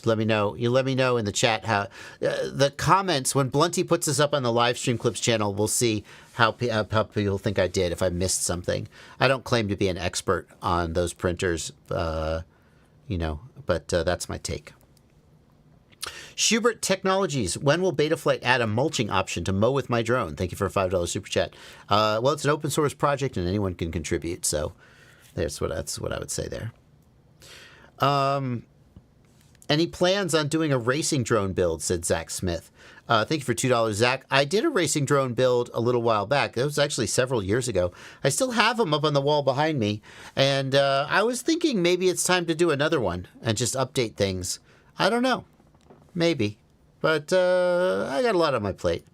S1: Let me know. You let me know in the chat how the comments when Blunty puts this up on the Livestream Clips channel. We'll see how people think I did if I missed something. I don't claim to be an expert on those printers, but that's my take. Schubert Technologies. When will Betaflight add a mulching option to mow with my drone? Thank you for a $5 super chat. Well, it's an open source project and anyone can contribute. So that's what I would say there. Any plans on doing a racing drone build, said Zach Smith. Thank you for $2, Zach. I did a racing drone build a little while back. It was actually several years ago. I still have them up on the wall behind me. And I was thinking maybe it's time to do another one and just update things. I don't know. Maybe. But I got a lot on my plate.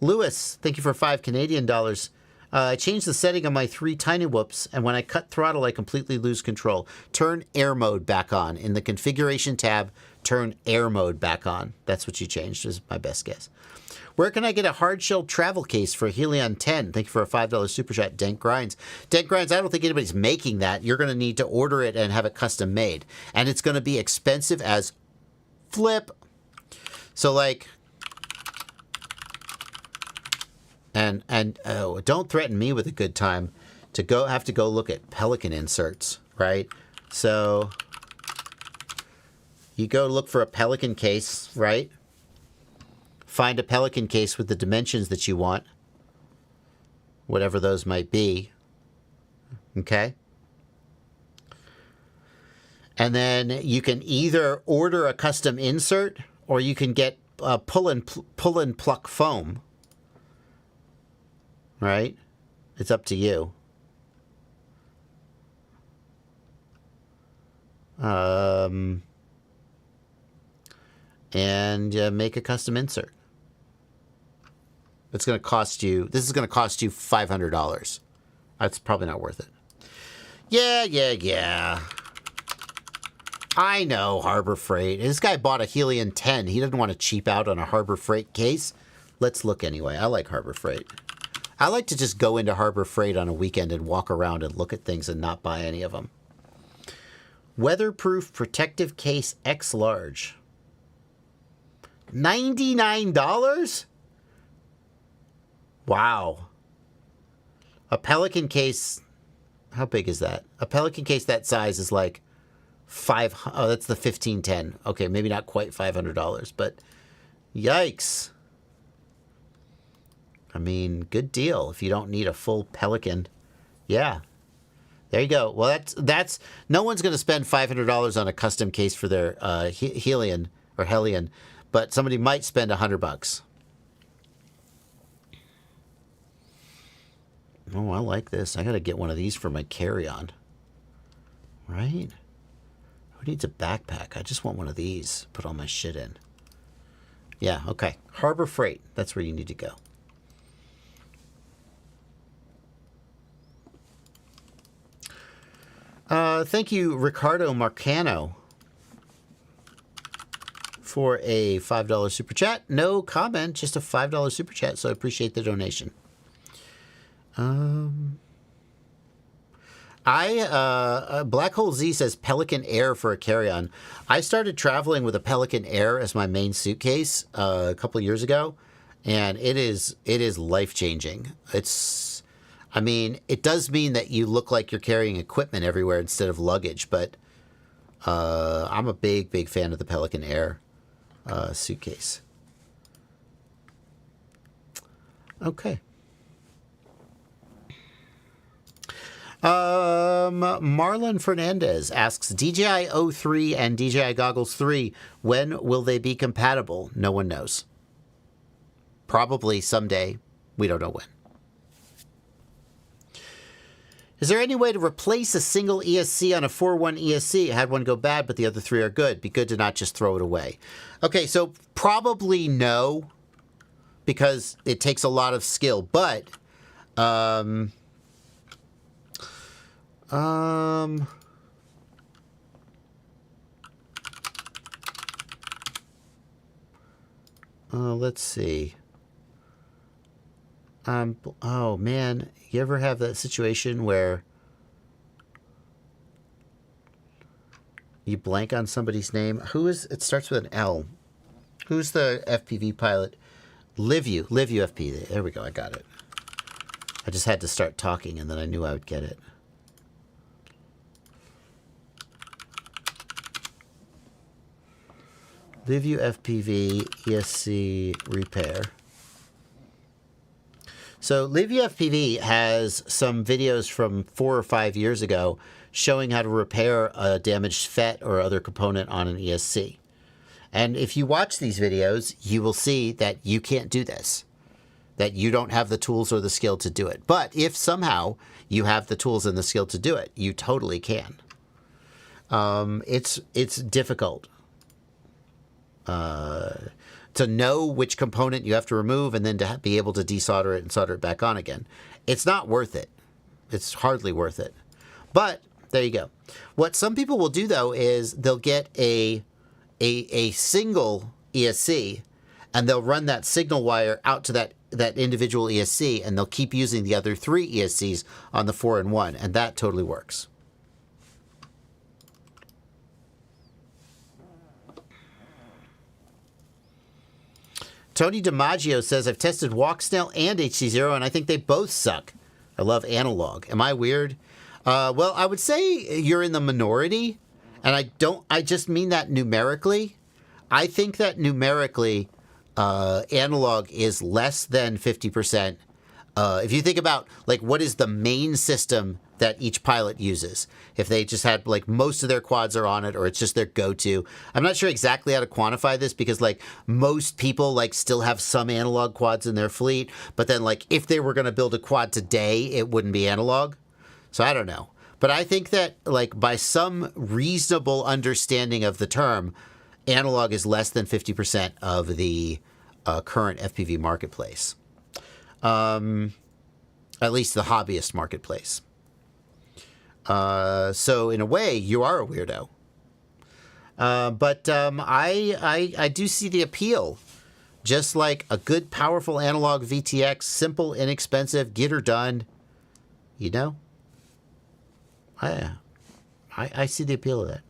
S1: Lewis, thank you for $5 Canadian. I changed the setting on my 3 tiny whoops, and when I cut throttle, I completely lose control. Turn air mode back on. In the configuration tab, turn air mode back on. That's what you changed, is my best guess. Where can I get a hard-shell travel case for a Helion 10? Thank you for a $5 super chat, Dank Grinds. Dank Grinds, I don't think anybody's making that. You're going to need to order it and have it custom made. And it's going to be expensive as flip. So, like... And don't threaten me with a good time to have to go look at Pelican inserts, right? So you go look for a Pelican case, right? Find a Pelican case with the dimensions that you want, whatever those might be. Okay? And then you can either order a custom insert or you can get pull and pluck foam. Right? It's up to you. And make a custom insert. It's going to cost you, this is going to cost you $500. That's probably not worth it. Yeah. I know, Harbor Freight. This guy bought a Helion 10. He didn't want to cheap out on a Harbor Freight case. Let's look anyway. I like Harbor Freight. I like to just go into Harbor Freight on a weekend and walk around and look at things and not buy any of them. Weatherproof protective case X large. $99? Wow. A Pelican case, how big is that? A Pelican case that size is like that's the 1510. Okay, maybe not quite $500, but yikes. I mean, good deal if you don't need a full Pelican. Yeah. There you go. Well, that's no one's going to spend $500 on a custom case for their Helion or Helion, but somebody might spend $100. Oh, I like this. I got to get one of these for my carry-on. Right? Who needs a backpack? I just want one of these. Put all my shit in. Yeah, okay. Harbor Freight. That's where you need to go. Thank you, Ricardo Marcano, for a $5 super chat. No comment, just a $5 super chat, so I appreciate the donation. Black Hole Z says Pelican Air for a carry-on. I started traveling with a Pelican Air as my main suitcase a couple of years ago, and it is life-changing. I mean, it does mean that you look like you're carrying equipment everywhere instead of luggage, but I'm a big fan of the Pelican Air suitcase. Okay. Marlon Fernandez asks, DJI O3 and DJI Goggles 3, when will they be compatible? No one knows. Probably someday. We don't know when. Is there any way to replace a single ESC on a 4.1 ESC? I had one go bad, but the other 3 are good. Be good to not just throw it away. Okay, so probably no, because it takes a lot of skill. But, let's see. Oh man, you ever have that situation where you blank on somebody's name? It starts with an L. Who's the FPV pilot? Liveview FPV. There we go, I got it. I just had to start talking and then I knew I would get it. Liveview FPV ESC repair. So Livy FPV has some videos from 4 or 5 years ago showing how to repair a damaged FET or other component on an ESC. And if you watch these videos, you will see that you can't do this, that you don't have the tools or the skill to do it. But if somehow you have the tools and the skill to do it, you totally can. It's difficult to know which component you have to remove and then to be able to desolder it and solder it back on again. It's not worth it. It's hardly worth it. But there you go. What some people will do, though, is they'll get a single ESC and they'll run that signal wire out to that individual ESC, and they'll keep using the other 3 ESCs on the 4-in-1, and that totally works. Tony DiMaggio says, I've tested Walksnail and HC0, and I think they both suck. I love analog. Am I weird? Well, I would say you're in the minority, and I just mean that numerically. I think that numerically, analog is less than 50%. If you think about, like, what is the main system that each pilot uses, if they just had, like, most of their quads are on it, or it's just their go-to. I'm not sure exactly how to quantify this, because, like, most people, like, still have some analog quads in their fleet, but then, like, if they were going to build a quad today, it wouldn't be analog. So I don't know. But I think that, like, by some reasonable understanding of the term, analog is less than 50% of the current FPV marketplace. At least the hobbyist marketplace. So in a way, you are a weirdo. But I do see the appeal. Just like a good, powerful analog VTX, simple, inexpensive, get her done. You know? I see the appeal of that.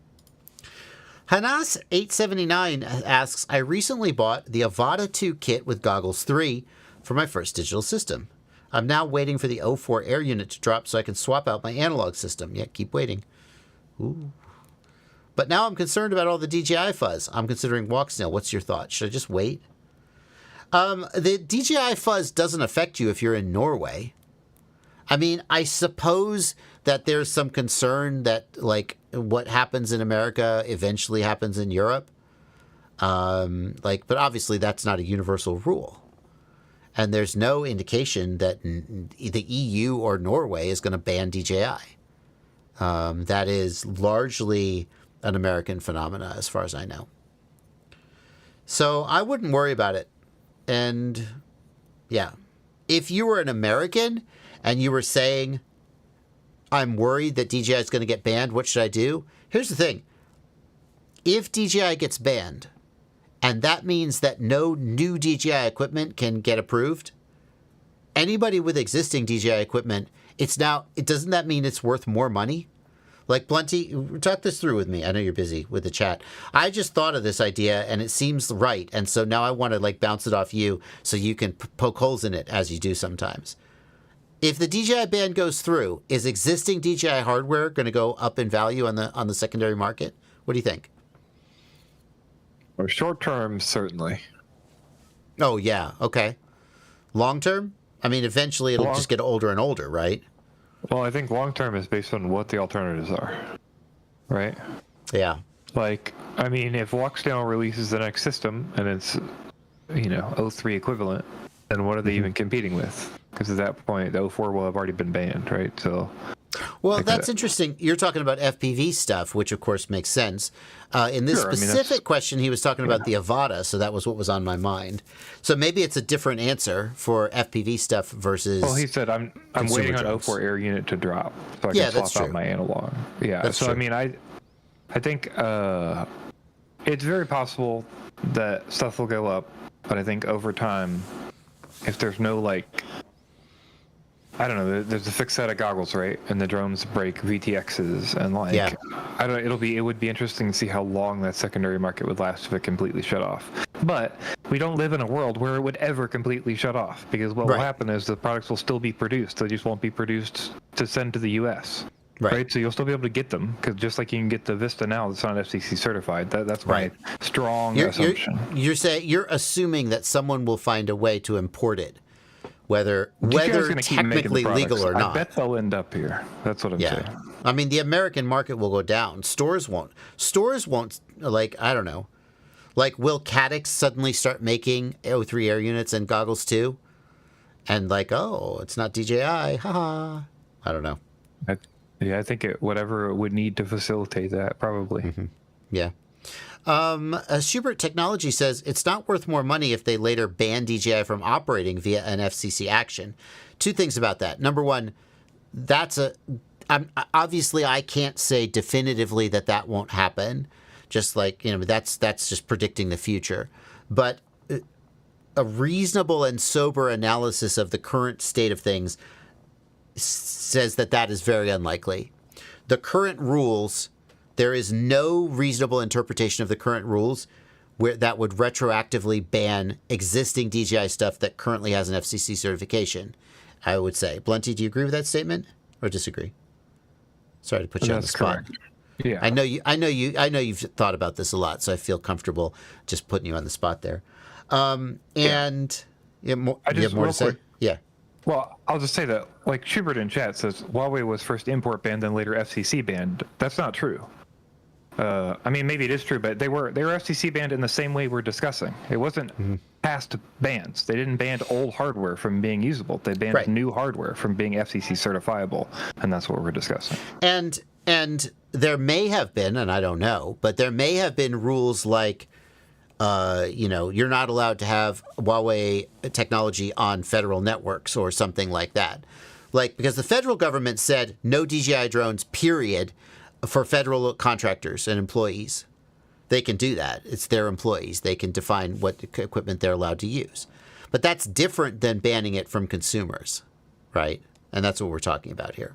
S1: Hanas879 asks, I recently bought the Avata 2 kit with Goggles 3 for my first digital system. I'm now waiting for the 04 air unit to drop so I can swap out my analog system. Yeah, keep waiting. Ooh. But now I'm concerned about all the DJI fuzz. I'm considering Walksnail. What's your thought? Should I just wait? The DJI fuzz doesn't affect you if you're in Norway. I mean, I suppose that there's some concern that, like, what happens in America eventually happens in Europe. But obviously that's not a universal rule. And there's no indication that the EU or Norway is going to ban DJI. That is largely an American phenomena, as far as I know. So I wouldn't worry about it. And yeah, if you were an American and you were saying, I'm worried that DJI is going to get banned, what should I do? Here's the thing. If DJI gets banned, and that means that no new DJI equipment can get approved, anybody with existing DJI equipment, doesn't that mean it's worth more money? Like, Blunty, talk this through with me. I know you're busy with the chat. I just thought of this idea, and it seems right. And so now I want to, like, bounce it off you so you can poke holes in it, as you do sometimes. If the DJI ban goes through, is existing DJI hardware going to go up in value on the secondary market? What do you think?
S2: Or short term, certainly.
S1: Oh, yeah. Okay. Long term? I mean, eventually it'll just get older and older, right?
S2: Well, I think long term is based on what the alternatives are, right?
S1: Yeah.
S2: Like, I mean, if Walksnail releases the next system and it's, 03 equivalent, then what are they even competing with? Because at that point, the 04 will have already been banned, right? So,
S1: well, that's interesting. You're talking about FPV stuff, which of course makes sense. In this specific question, he was talking about the Avata, so that was what was on my mind. So maybe it's a different answer for FPV stuff versus.
S2: Well, he said I'm waiting on 04 air unit to drop so I can swap out my analog. Yeah, that's true. I mean, I think it's very possible that stuff will go up, but I think over time, if there's no I don't know. There's a fixed set of goggles, right? And the drones break VTXs, and I don't know. It would be interesting to see how long that secondary market would last if it completely shut off. But we don't live in a world where it would ever completely shut off, because what will happen is the products will still be produced. They just won't be produced to send to the U.S. Right. So you'll still be able to get them, because just like you can get the Vista now, that's not FCC certified. That's my strong assumption.
S1: You're assuming that someone will find a way to import it, whether
S2: gonna keep making
S1: technically
S2: the
S1: legal or
S2: products.
S1: not.
S2: I bet they'll end up here. That's what I'm saying.
S1: I mean, the American market will go down. Stores won't. Stores won't, like, I don't know. Like, will Caddx suddenly start making O3 air units and goggles too? And like, oh, it's not DJI. Haha. I don't know.
S2: I think whatever it would need to facilitate that, probably.
S1: Mm-hmm. Yeah. Schubert Technology says it's not worth more money if they later ban DJI from operating via an FCC action. Two things about that. Number one, obviously I can't say definitively that won't happen. Just like, that's just predicting the future. But a reasonable and sober analysis of the current state of things says that is very unlikely. The current rules, there is no reasonable interpretation of the current rules that would retroactively ban existing DJI stuff that currently has an FCC certification, I would say. Blunty, do you agree with that statement or disagree? Sorry to put you on the spot.
S2: Correct. Yeah.
S1: I know you've thought about this a lot, so I feel comfortable just putting you on the spot there. You have more to say?
S2: Quick,
S1: yeah.
S2: Well, I'll just say that, like Schubert in chat says, Huawei was first import banned, then later FCC banned. That's not true. I mean, maybe it is true, but they were FCC banned in the same way we're discussing. It wasn't past bans. They didn't ban old hardware from being usable. They banned new hardware from being FCC certifiable, and that's what we're discussing.
S1: And there may have been, and I don't know, but there may have been rules like, you're not allowed to have Huawei technology on federal networks or something like that. Like, because the federal government said no DJI drones, period, for federal contractors and employees. They can do that. It's their employees. They can define what equipment they're allowed to use. But that's different than banning it from consumers, right? And that's what we're talking about here.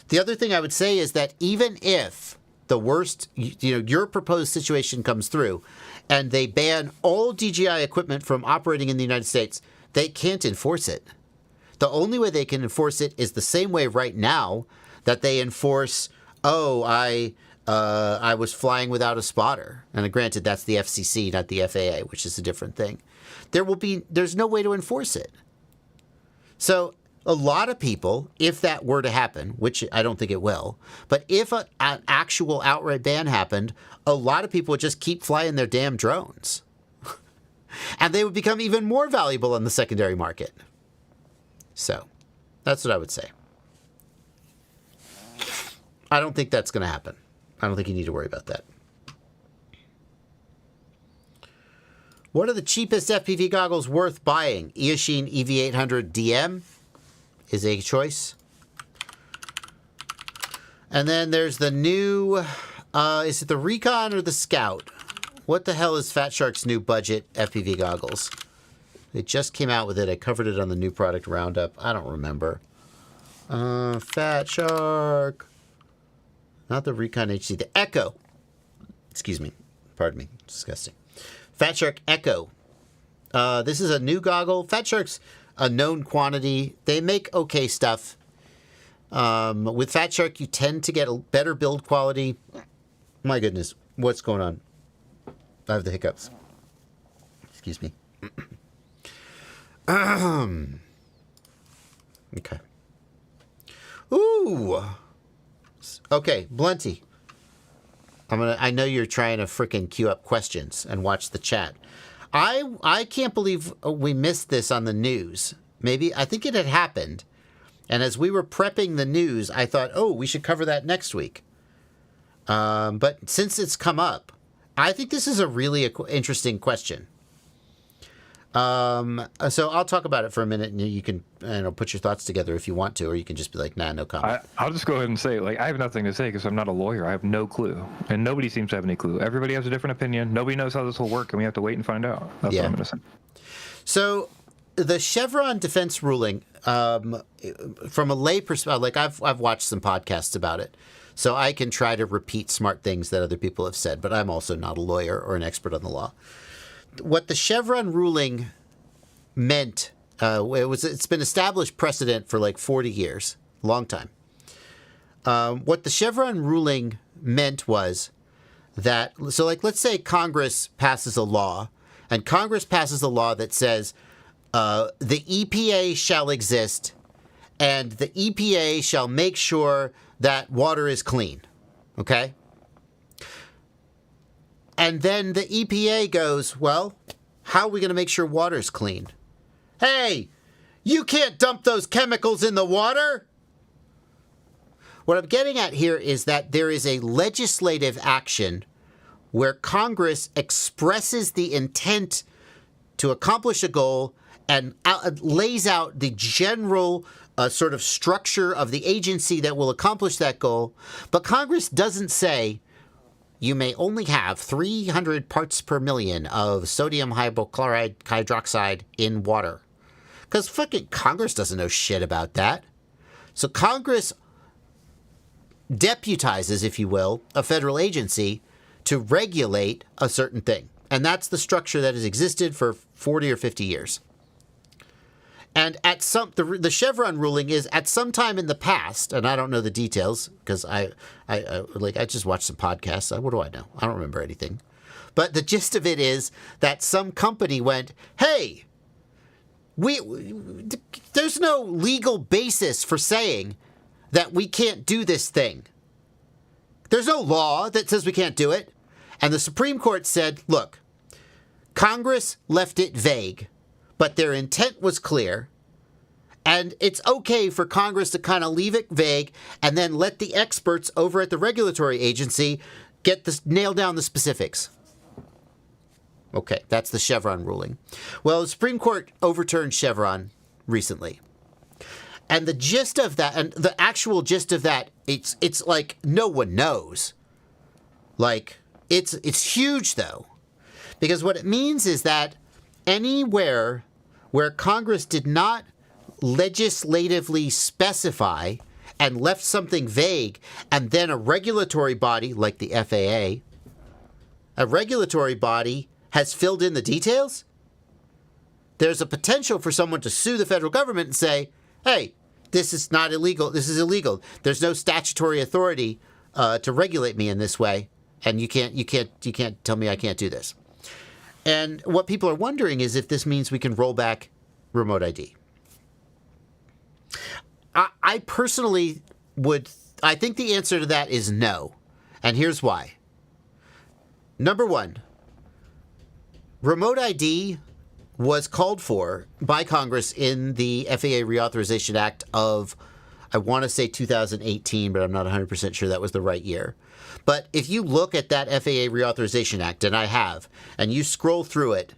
S1: The other thing I would say is that even if the worst, your proposed situation comes through and they ban all DJI equipment from operating in the United States, they can't enforce it. The only way they can enforce it is the same way right now that they enforce, I was flying without a spotter. And granted, that's the FCC, not the FAA, which is a different thing. There's no way to enforce it. So a lot of people, if that were to happen, which I don't think it will, but if an actual outright ban happened, a lot of people would just keep flying their damn drones. And they would become even more valuable on the secondary market. So that's what I would say. I don't think that's going to happen. I don't think you need to worry about that. What are the cheapest FPV goggles worth buying? Eachine EV800 DM is a choice. And then there's the new, is it the Recon or the Scout? What the hell is Fatshark's new budget FPV goggles? They just came out with it. I covered it on the new product roundup. I don't remember. Fatshark. Not the Recon HC, the Echo. Excuse me. Pardon me. Disgusting. Fatshark Echo. This is a new goggle. Fatshark's a known quantity. They make okay stuff. With Fatshark, you tend to get a better build quality. My goodness. What's going on? I have the hiccups. Excuse me. Okay. Ooh. Okay, Blunty. I know you're trying to frickin' queue up questions and watch the chat. I can't believe we missed this on the news. I think it had happened. And as we were prepping the news, I thought, we should cover that next week. But since it's come up, I think this is a really interesting question. So I'll talk about it for a minute, and you can put your thoughts together if you want to, or you can just be like, nah, no comment.
S2: I'll just go ahead and say, I have nothing to say because I'm not a lawyer. I have no clue, and nobody seems to have any clue. Everybody has a different opinion. Nobody knows how this will work, and we have to wait and find out. That's what I'm going to say.
S1: So the Chevron defense ruling, from a lay perspective, I've watched some podcasts about it, so I can try to repeat smart things that other people have said, but I'm also not a lawyer or an expert on the law. What the Chevron ruling meant, it's been established precedent for 40 years, long time. What the Chevron ruling meant was that, let's say Congress passes a law, and Congress passes a law that says the EPA shall exist, and the EPA shall make sure that water is clean. Okay? And then the EPA goes, well, how are we going to make sure water's clean? Hey, you can't dump those chemicals in the water. What I'm getting at here is that there is a legislative action where Congress expresses the intent to accomplish a goal and lays out the general sort of structure of the agency that will accomplish that goal. But Congress doesn't say, you may only have 300 parts per million of sodium hypochlorite hydroxide in water. Because fucking Congress doesn't know shit about that. So Congress deputizes, if you will, a federal agency to regulate a certain thing. And that's the structure that has existed for 40 or 50 years. And at the Chevron ruling is at some time in the past, and I don't know the details because I just watched some podcasts. What do I know? I don't remember anything. But the gist of it is that some company went, hey, there's no legal basis for saying that we can't do this thing. There's no law that says we can't do it. And the Supreme Court said, look, Congress left it vague, but their intent was clear. And it's okay for Congress to kind of leave it vague and then let the experts over at the regulatory agency nail down the specifics. Okay, that's the Chevron ruling. Well, the Supreme Court overturned Chevron recently. And the gist of that, and the actual gist of that, it's like no one knows. Like, it's huge, though. Because what it means is that anywhere where Congress did not legislatively specify and left something vague, and then a regulatory body like the FAA, a regulatory body has filled in the details, there's a potential for someone to sue the federal government and say, hey, this is not illegal. This is illegal. There's no statutory authority to regulate me in this way, and you can't tell me I can't do this. And what people are wondering is if this means we can roll back remote ID. I personally I think the answer to that is no. And here's why. Number one, remote ID was called for by Congress in the FAA Reauthorization Act of, I want to say 2018, but I'm not 100% sure that was the right year. But if you look at that FAA Reauthorization Act, and I have, and you scroll through it,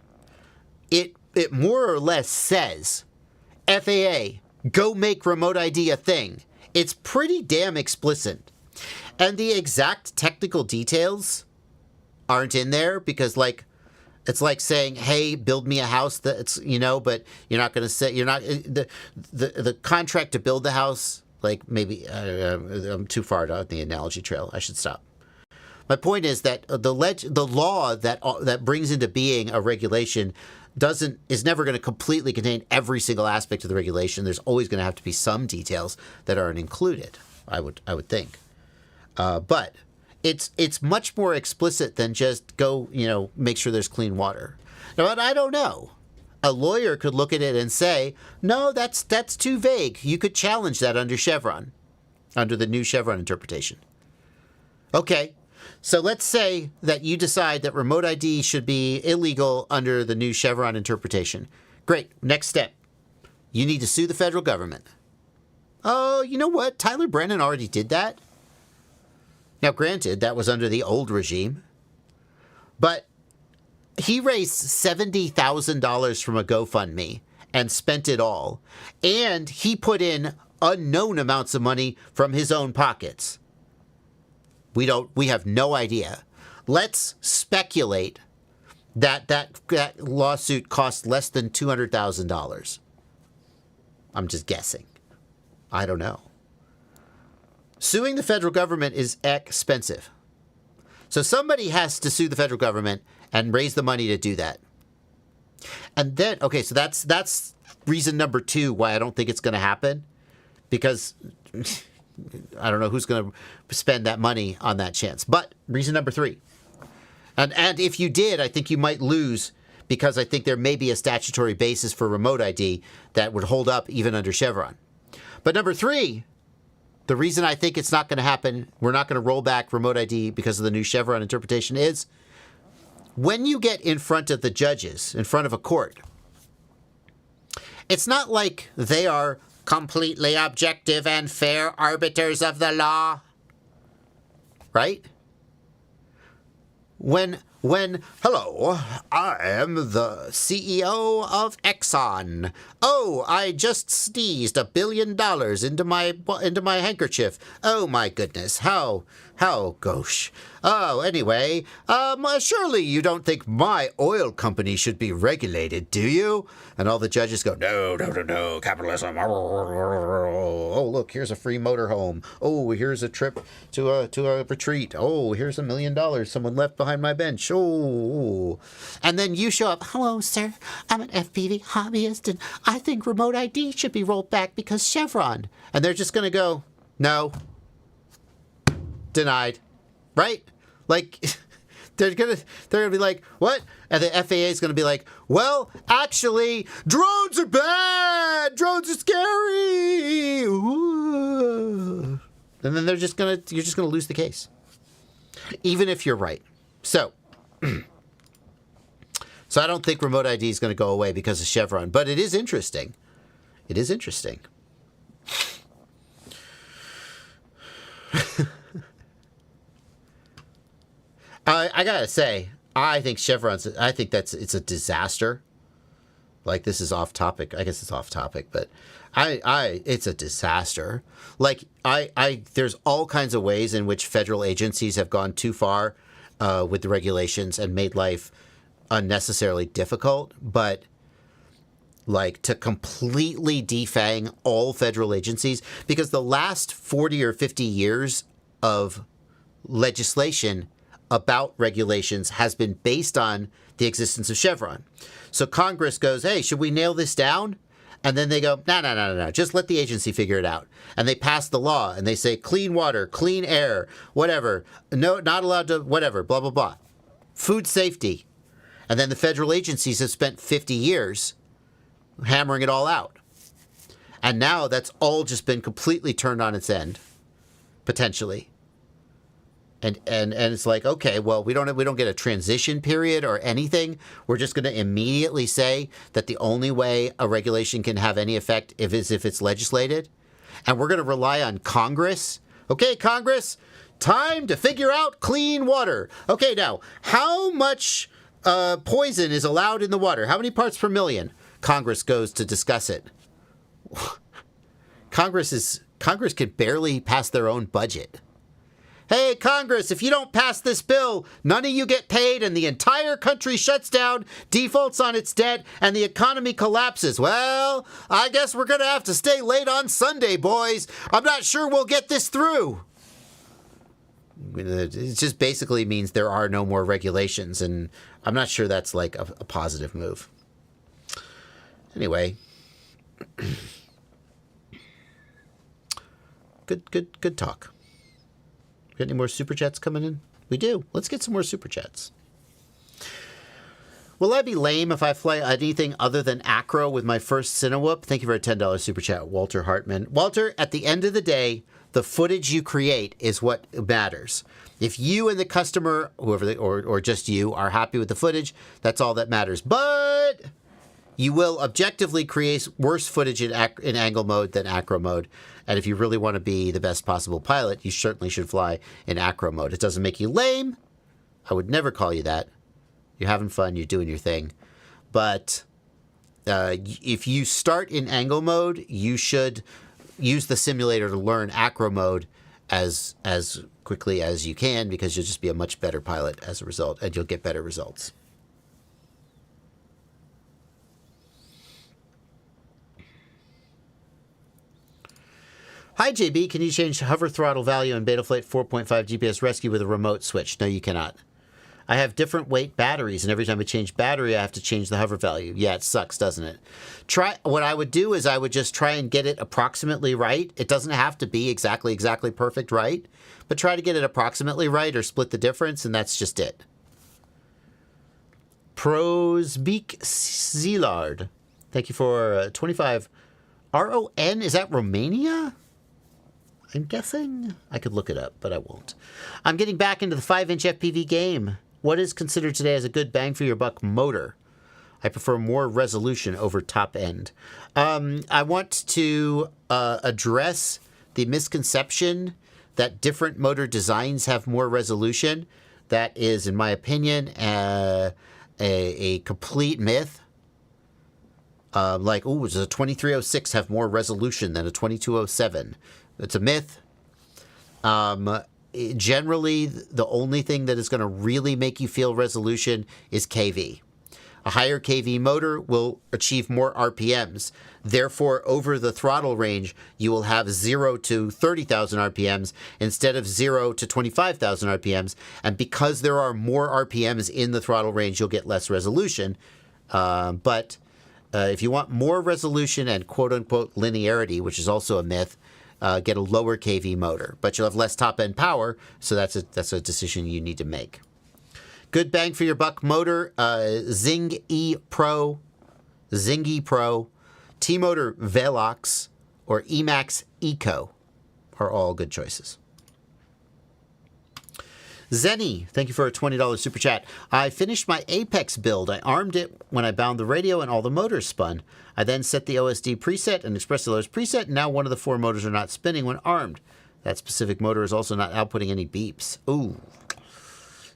S1: it more or less says, FAA, go make remote ID a thing. It's pretty damn explicit. And the exact technical details aren't in there because, like, it's like saying, hey, build me a house that's, but you're not going to say, you're not, the contract to build the house, like maybe, I'm too far down the analogy trail. I should stop. My point is that the law that brings into being a regulation is never going to completely contain every single aspect of the regulation. There's always going to have to be some details that aren't included, I would think. But it's much more explicit than just go, make sure there's clean water. Now, I don't know. A lawyer could look at it and say, no, that's too vague. You could challenge that under Chevron, under the new Chevron interpretation. Okay, so let's say that you decide that remote ID should be illegal under the new Chevron interpretation. Great, next step. You need to sue the federal government. Oh, you know what? Tyler Brennan already did that. Now, granted, that was under the old regime, but he raised $70,000 from a GoFundMe and spent it all, and he put in unknown amounts of money from his own pockets. We have no idea. Let's speculate that lawsuit cost less than $200,000. I'm just guessing. I don't know. Suing the federal government is expensive. So somebody has to sue the federal government and raise the money to do that. And then, okay, so that's reason number 2 why I don't think it's going to happen. Because I don't know who's going to spend that money on that chance. But reason number 3. And if you did, I think you might lose because I think there may be a statutory basis for remote ID that would hold up even under Chevron. But number 3, the reason I think it's not going to happen, we're not going to roll back remote ID because of the new Chevron interpretation, is when you get in front of the judges, in front of a court, it's not like they are completely objective and fair arbiters of the law, right? When, hello, I am the CEO of Exxon. Oh, I just sneezed $1 billion into my handkerchief. Oh my goodness, how gauche. Oh, anyway, surely you don't think my oil company should be regulated, do you? And all the judges go, no, capitalism. Oh, look, here's a free motorhome. Oh, here's a trip to a retreat. Oh, here's $1 million someone left behind my bench. Oh, and then you show up. Hello, sir. I'm an FPV hobbyist, and I think remote ID should be rolled back because Chevron. And they're just going to go, no. Denied, right? Like, they're gonna be like, what? And the FAA is gonna be like, well, actually, drones are bad. Drones are scary. Ooh. And then you're just gonna lose the case, even if you're right. So, I don't think remote ID is going to go away because of Chevron, but it is interesting. It is interesting. I gotta say, I think it's a disaster. Like, this is off topic. I guess it's off topic, but it's a disaster. Like, there's all kinds of ways in which federal agencies have gone too far with the regulations and made life unnecessarily difficult. But, like, to completely defang all federal agencies, because the last 40 or 50 years of legislation about regulations has been based on the existence of Chevron. So Congress goes, hey, should we nail this down? And then they go, no, just let the agency figure it out. And they pass the law and they say clean water, clean air, whatever. No, not allowed to, whatever, blah, blah, blah. Food safety. And then the federal agencies have spent 50 years hammering it all out. And now that's all just been completely turned on its end, potentially. And it's like, okay, well, we don't get a transition period or anything. We're just going to immediately say that the only way a regulation can have any effect is if it's legislated. And we're going to rely on Congress. Okay, Congress, time to figure out clean water. Okay, now, how much poison is allowed in the water? How many parts per million? Congress goes to discuss it. Congress can barely pass their own budget. Hey, Congress, if you don't pass this bill, none of you get paid and the entire country shuts down, defaults on its debt, and the economy collapses. Well, I guess we're going to have to stay late on Sunday, boys. I'm not sure we'll get this through. It just basically means there are no more regulations, and I'm not sure that's like a positive move. Anyway. Good talk. Got any more super chats coming in? We do. Let's get some more super chats. Will I be lame if I fly anything other than acro with my first Cinewhoop? Thank you for a $10 super chat, Walter Hartman. Walter, at the end of the day, the footage you create is what matters. If you and the customer, whoever, or just you, are happy with the footage, that's all that matters. But you will objectively create worse footage in angle mode than acro mode. And if you really want to be the best possible pilot, you certainly should fly in acro mode. It doesn't make you lame. I would never call you that. You're having fun. You're doing your thing. But if you start in angle mode, you should use the simulator to learn acro mode as quickly as you can, because you'll just be a much better pilot as a result, and you'll get better results. Hi, JB. Can you change hover throttle value in Betaflight 4.5 GPS Rescue with a remote switch? No, you cannot. I have different weight batteries, and every time I change battery, I have to change the hover value. Yeah, it sucks, doesn't it? What I would do is I would just try and get it approximately right. It doesn't have to be exactly perfect right, but try to get it approximately right or split the difference, and that's just it. Prosbeek Zilard. Thank you for 25. RON, is that Romania? I'm guessing. I could look it up, but I won't. I'm getting back into the 5-inch FPV game. What is considered today as a good bang for your buck motor? I prefer more resolution over top end. I want to address the misconception that different motor designs have more resolution. That is, in my opinion, a complete myth. Does a 2306 have more resolution than a 2207? It's a myth. Generally, the only thing that is going to really make you feel resolution is KV. A higher KV motor will achieve more RPMs. Therefore, over the throttle range, you will have 0 to 30,000 RPMs instead of 0 to 25,000 RPMs. And because there are more RPMs in the throttle range, you'll get less resolution. But if you want more resolution and quote-unquote linearity, which is also a myth, get a lower KV motor. But you'll have less top-end power, so that's a decision you need to make. Good bang for your buck motor, Zingy Pro, T-Motor Velox, or Emax Eco are all good choices. Zenny, thank you for a $20 super chat. I finished my Apex build. I armed it when I bound the radio and all the motors spun. I then set the OSD preset and expressed the lowest preset, and now one of the 4 motors are not spinning when armed. That specific motor is also not outputting any beeps. Ooh.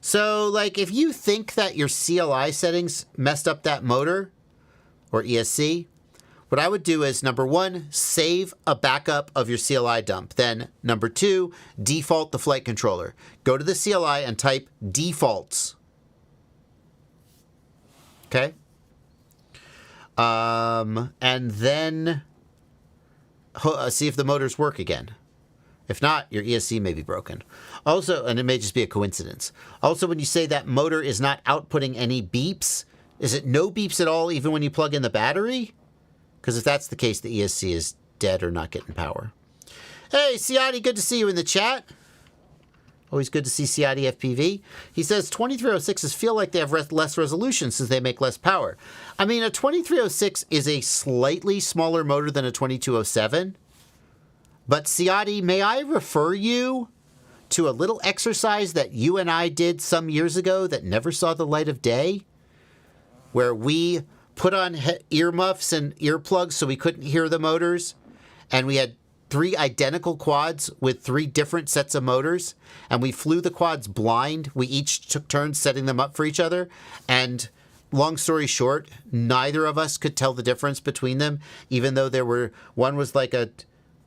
S1: So, if you think that your CLI settings messed up that motor, or ESC, what I would do is, number 1, save a backup of your CLI dump. Then, number 2, default the flight controller. Go to the CLI and type defaults. Okay? And then see if the motors work again. If not, your ESC may be broken. Also, and it may just be a coincidence. Also, when you say that motor is not outputting any beeps, is it no beeps at all even when you plug in the battery? Because if that's the case, the ESC is dead or not getting power. Hey, Ciati, good to see you in the chat. Always good to see Ciati FPV. He says 2306s feel like they have less resolution since they make less power. I mean, a 2306 is a slightly smaller motor than a 2207. But Ciati, may I refer you to a little exercise that you and I did some years ago that never saw the light of day? Where we put on earmuffs and earplugs so we couldn't hear the motors. And we had 3 identical quads with 3 different sets of motors. And we flew the quads blind. We each took turns setting them up for each other. And long story short, neither of us could tell the difference between them, even though one was like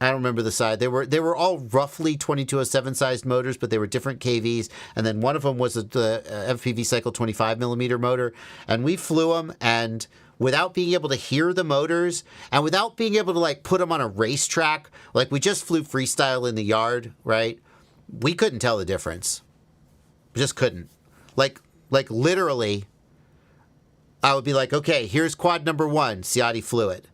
S1: I don't remember the size. They were all roughly 2207 sized motors, but they were different KVs. And then one of them was the FPV Cycle 25 millimeter motor. And we flew them, and without being able to hear the motors and without being able to put them on a racetrack, we just flew freestyle in the yard, right? We couldn't tell the difference. We just couldn't. Literally, I would be like, okay, here's quad number 1. Ciati flew it.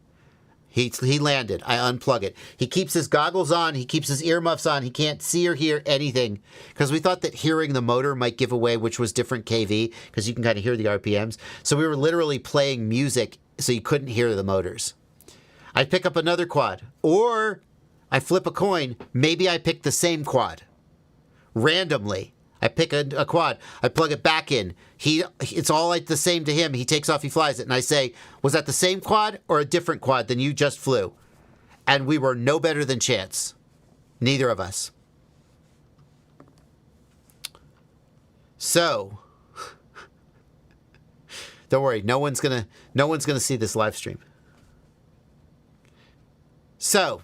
S1: He landed. I unplug it. He keeps his goggles on. He keeps his earmuffs on. He can't see or hear anything because we thought that hearing the motor might give away which was different KV because you can kind of hear the RPMs. So we were literally playing music so you couldn't hear the motors. I'd pick up another quad, or I flip a coin. Maybe I pick the same quad randomly. I pick a quad. I plug it back in. It's all the same to him. He takes off, he flies it. And I say, was that the same quad or a different quad than you just flew? And we were no better than chance. Neither of us. So, don't worry. No one's gonna see this live stream. So,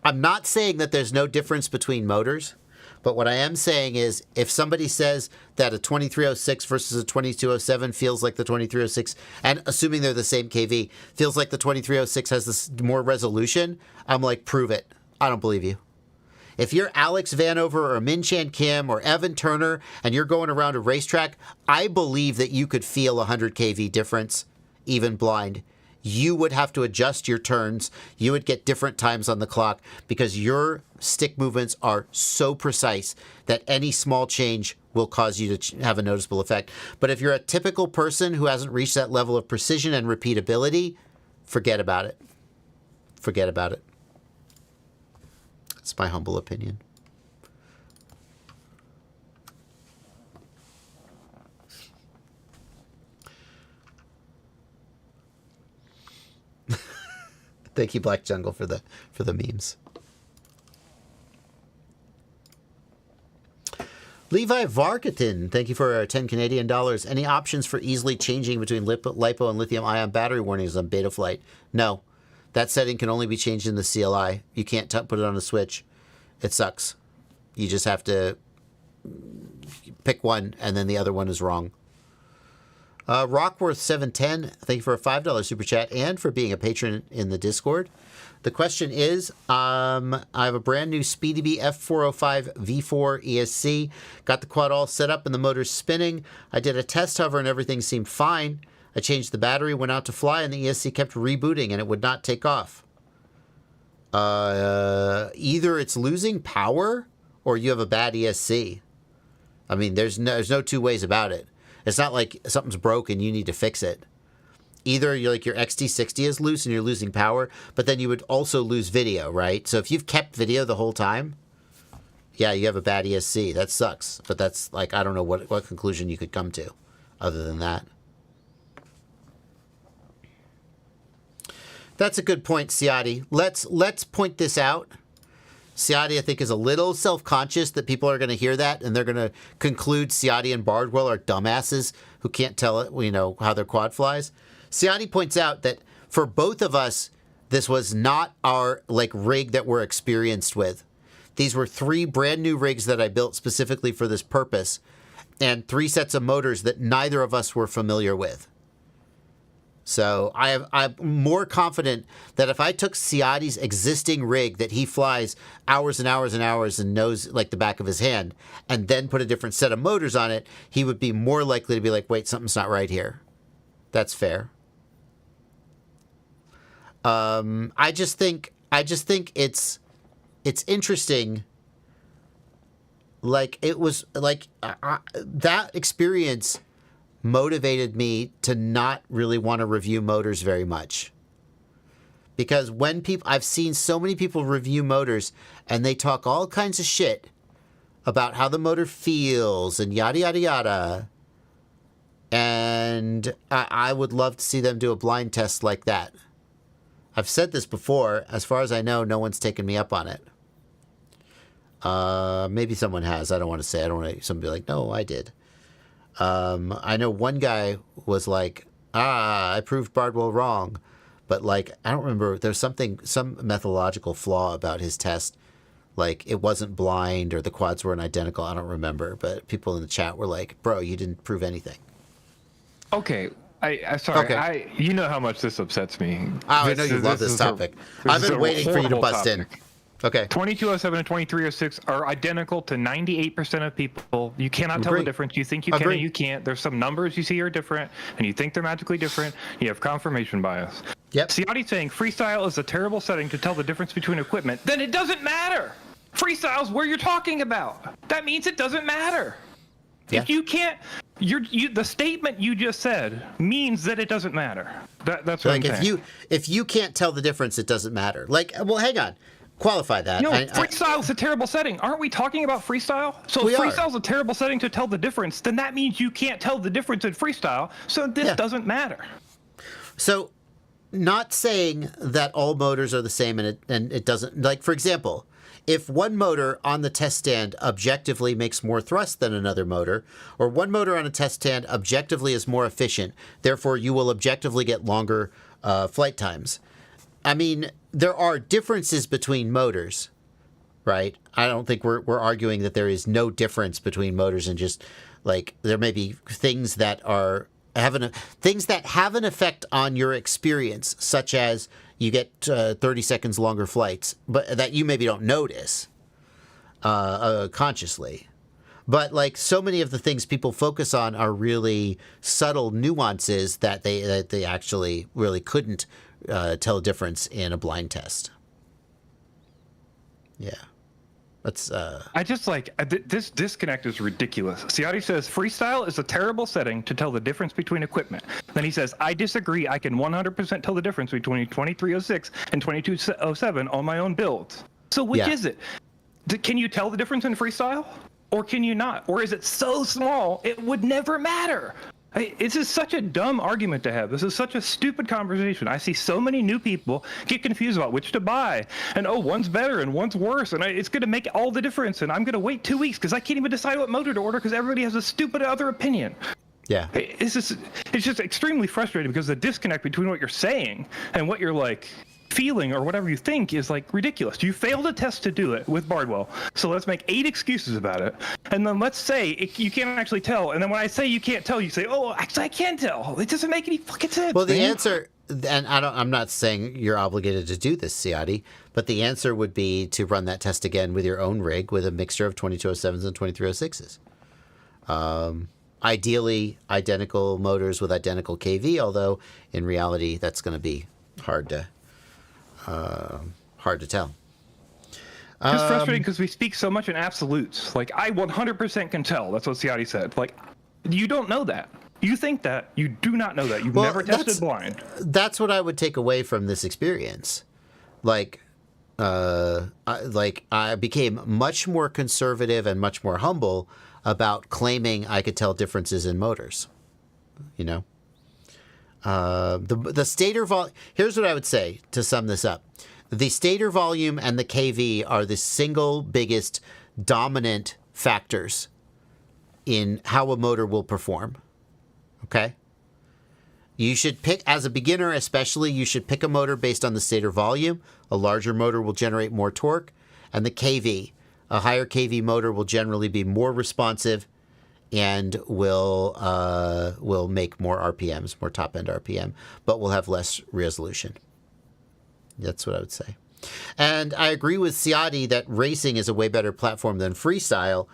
S1: I'm not saying that there's no difference between motors. But what I am saying is, if somebody says that a 2306 versus a 2207 feels like the 2306, and assuming they're the same KV, feels like the 2306 has this more resolution, I'm like, prove it. I don't believe you. If you're Alex Vanover or Min Chan Kim or Evan Turner and you're going around a racetrack, I believe that you could feel 100 kV difference, even blind. you would have to adjust your turns. You would get different times on the clock because your stick movements are so precise that any small change will cause you to have a noticeable effect. But if you're a typical person who hasn't reached that level of precision and repeatability, forget about it. Forget about it. It's my humble opinion. Thank you, Black Jungle, for the memes. Levi Varkatin, thank you for 10 Canadian dollars. Any options for easily changing between LiPo and lithium-ion battery warnings on Betaflight? No. That setting can only be changed in the CLI. You can't put it on a switch. It sucks. You just have to pick one, and then the other one is wrong. Rockworth 710, thank you for a $5 super chat and for being a patron in the Discord. The question is, I have a brand new SpeedyBee F405 V4 ESC. Got the quad all set up and the motor's spinning. I did a test hover and everything seemed fine. I changed the battery, went out to fly, and the ESC kept rebooting and it would not take off. Either it's losing power or you have a bad ESC. I mean, there's no two ways about it. It's not like something's broken, you need to fix it. Either your XT60 is loose and you're losing power, but then you would also lose video, right? So if you've kept video the whole time, yeah, you have a bad ESC. That sucks. But that's I don't know what conclusion you could come to other than that. That's a good point, Ciati. Let's point this out. Ciati, I think, is a little self-conscious that people are going to hear that, and they're going to conclude Ciati and Bardwell are dumbasses who can't tell it, how their quad flies. Ciati points out that for both of us, this was not our rig that we're experienced with. These were 3 brand new rigs that I built specifically for this purpose, and 3 sets of motors that neither of us were familiar with. So I'm more confident that if I took Ciati's existing rig that he flies hours and hours and hours and knows like the back of his hand, and then put a different set of motors on it, he would be more likely to be like, wait, something's not right here. That's fair. I just think it's interesting. It was that experience motivated me to not really want to review motors very much. Because I've seen so many people review motors and they talk all kinds of shit about how the motor feels and yada, yada, yada. And I would love to see them do a blind test like that. I've said this before. As far as I know, no one's taken me up on it. Maybe someone has. I don't want to say. I don't want somebody like, no, I did. I know one guy was like, I proved Bardwell wrong. But I don't remember. There's some methodological flaw about his test. It wasn't blind or the quads weren't identical. I don't remember. But people in the chat were like, bro, you didn't prove anything.
S2: Okay. Sorry.
S1: Okay.
S2: You know how much this upsets me.
S1: I know you love this topic. I've been waiting for you to bust in. Okay.
S2: 2207 and 2306 are identical to 98% of people. You cannot tell the difference. You think you can and you can't. There's some numbers you see are different, and you think they're magically different. You have confirmation bias.
S1: Yep.
S2: Ciati's saying freestyle is a terrible setting to tell the difference between equipment. Then it doesn't matter. Freestyle's where you're talking about. That means it doesn't matter. Yeah. If you can't, the statement you just said means that it doesn't matter. That's what I'm saying.
S1: If you can't tell the difference, it doesn't matter. Well, hang on. Qualify that.
S2: No, freestyle's a terrible setting. Aren't we talking about freestyle? So if freestyle's a terrible setting to tell the difference, then that means you can't tell the difference in freestyle, so this doesn't matter.
S1: So not saying that all motors are the same and it doesn't, for example, if one motor on the test stand objectively makes more thrust than another motor, or one motor on a test stand objectively is more efficient, therefore you will objectively get longer flight times. I mean, there are differences between motors, right? I don't think we're arguing that there is no difference between motors and just there may be things that have an effect on your experience, such as you get 30 seconds longer flights, but that you maybe don't notice consciously. But like so many of the things people focus on are really subtle nuances that they actually really couldn't tell a difference in a blind test. Yeah. That's
S2: I just this disconnect is ridiculous. Ciotti says freestyle is a terrible setting to tell the difference between equipment. Then he says, I disagree. I can 100% tell the difference between 2306 and 2207 on my own builds. So which is it? Can you tell the difference in freestyle? Or can you not? Or is it so small it would never matter? This is such a dumb argument to have. This is such a stupid conversation. I see so many new people get confused about which to buy. And, one's better and one's worse. And it's going to make all the difference. And I'm going to wait 2 weeks because I can't even decide what motor to order because everybody has a stupid other opinion.
S1: Yeah.
S2: It's just extremely frustrating because the disconnect between what you're saying and what you're like feeling or whatever you think is like ridiculous. You failed a test to do it with Bardwell, so let's make 8 excuses about it, and then let's say you can't actually tell, and then when I say you can't tell, you say, actually I can tell. It doesn't make any fucking sense.
S1: Well, the answer, and I'm not saying you're obligated to do this, Ciotti, but the answer would be to run that test again with your own rig with a mixture of 2207s and 2306s. Ideally identical motors with identical KV, although in reality that's going to be hard to tell.
S2: It's frustrating because we speak so much in absolutes. Like, I 100% can tell. That's what Ciotti said. Like, you don't know that. You think that. You do not know that. You've never tested blind.
S1: That's what I would take away from this experience. I became much more conservative and much more humble about claiming I could tell differences in motors. You know? The stator volume. Here's what I would say to sum this up: the stator volume and the KV are the single biggest dominant factors in how a motor will perform. Okay. You should pick, as a beginner especially, you should pick a motor based on the stator volume. A larger motor will generate more torque, and the KV. A higher KV motor will generally be more responsive and will make more RPMs, more top-end RPM, but will have less resolution. That's what I would say. And I agree with Ciotti that racing is a way better platform than freestyle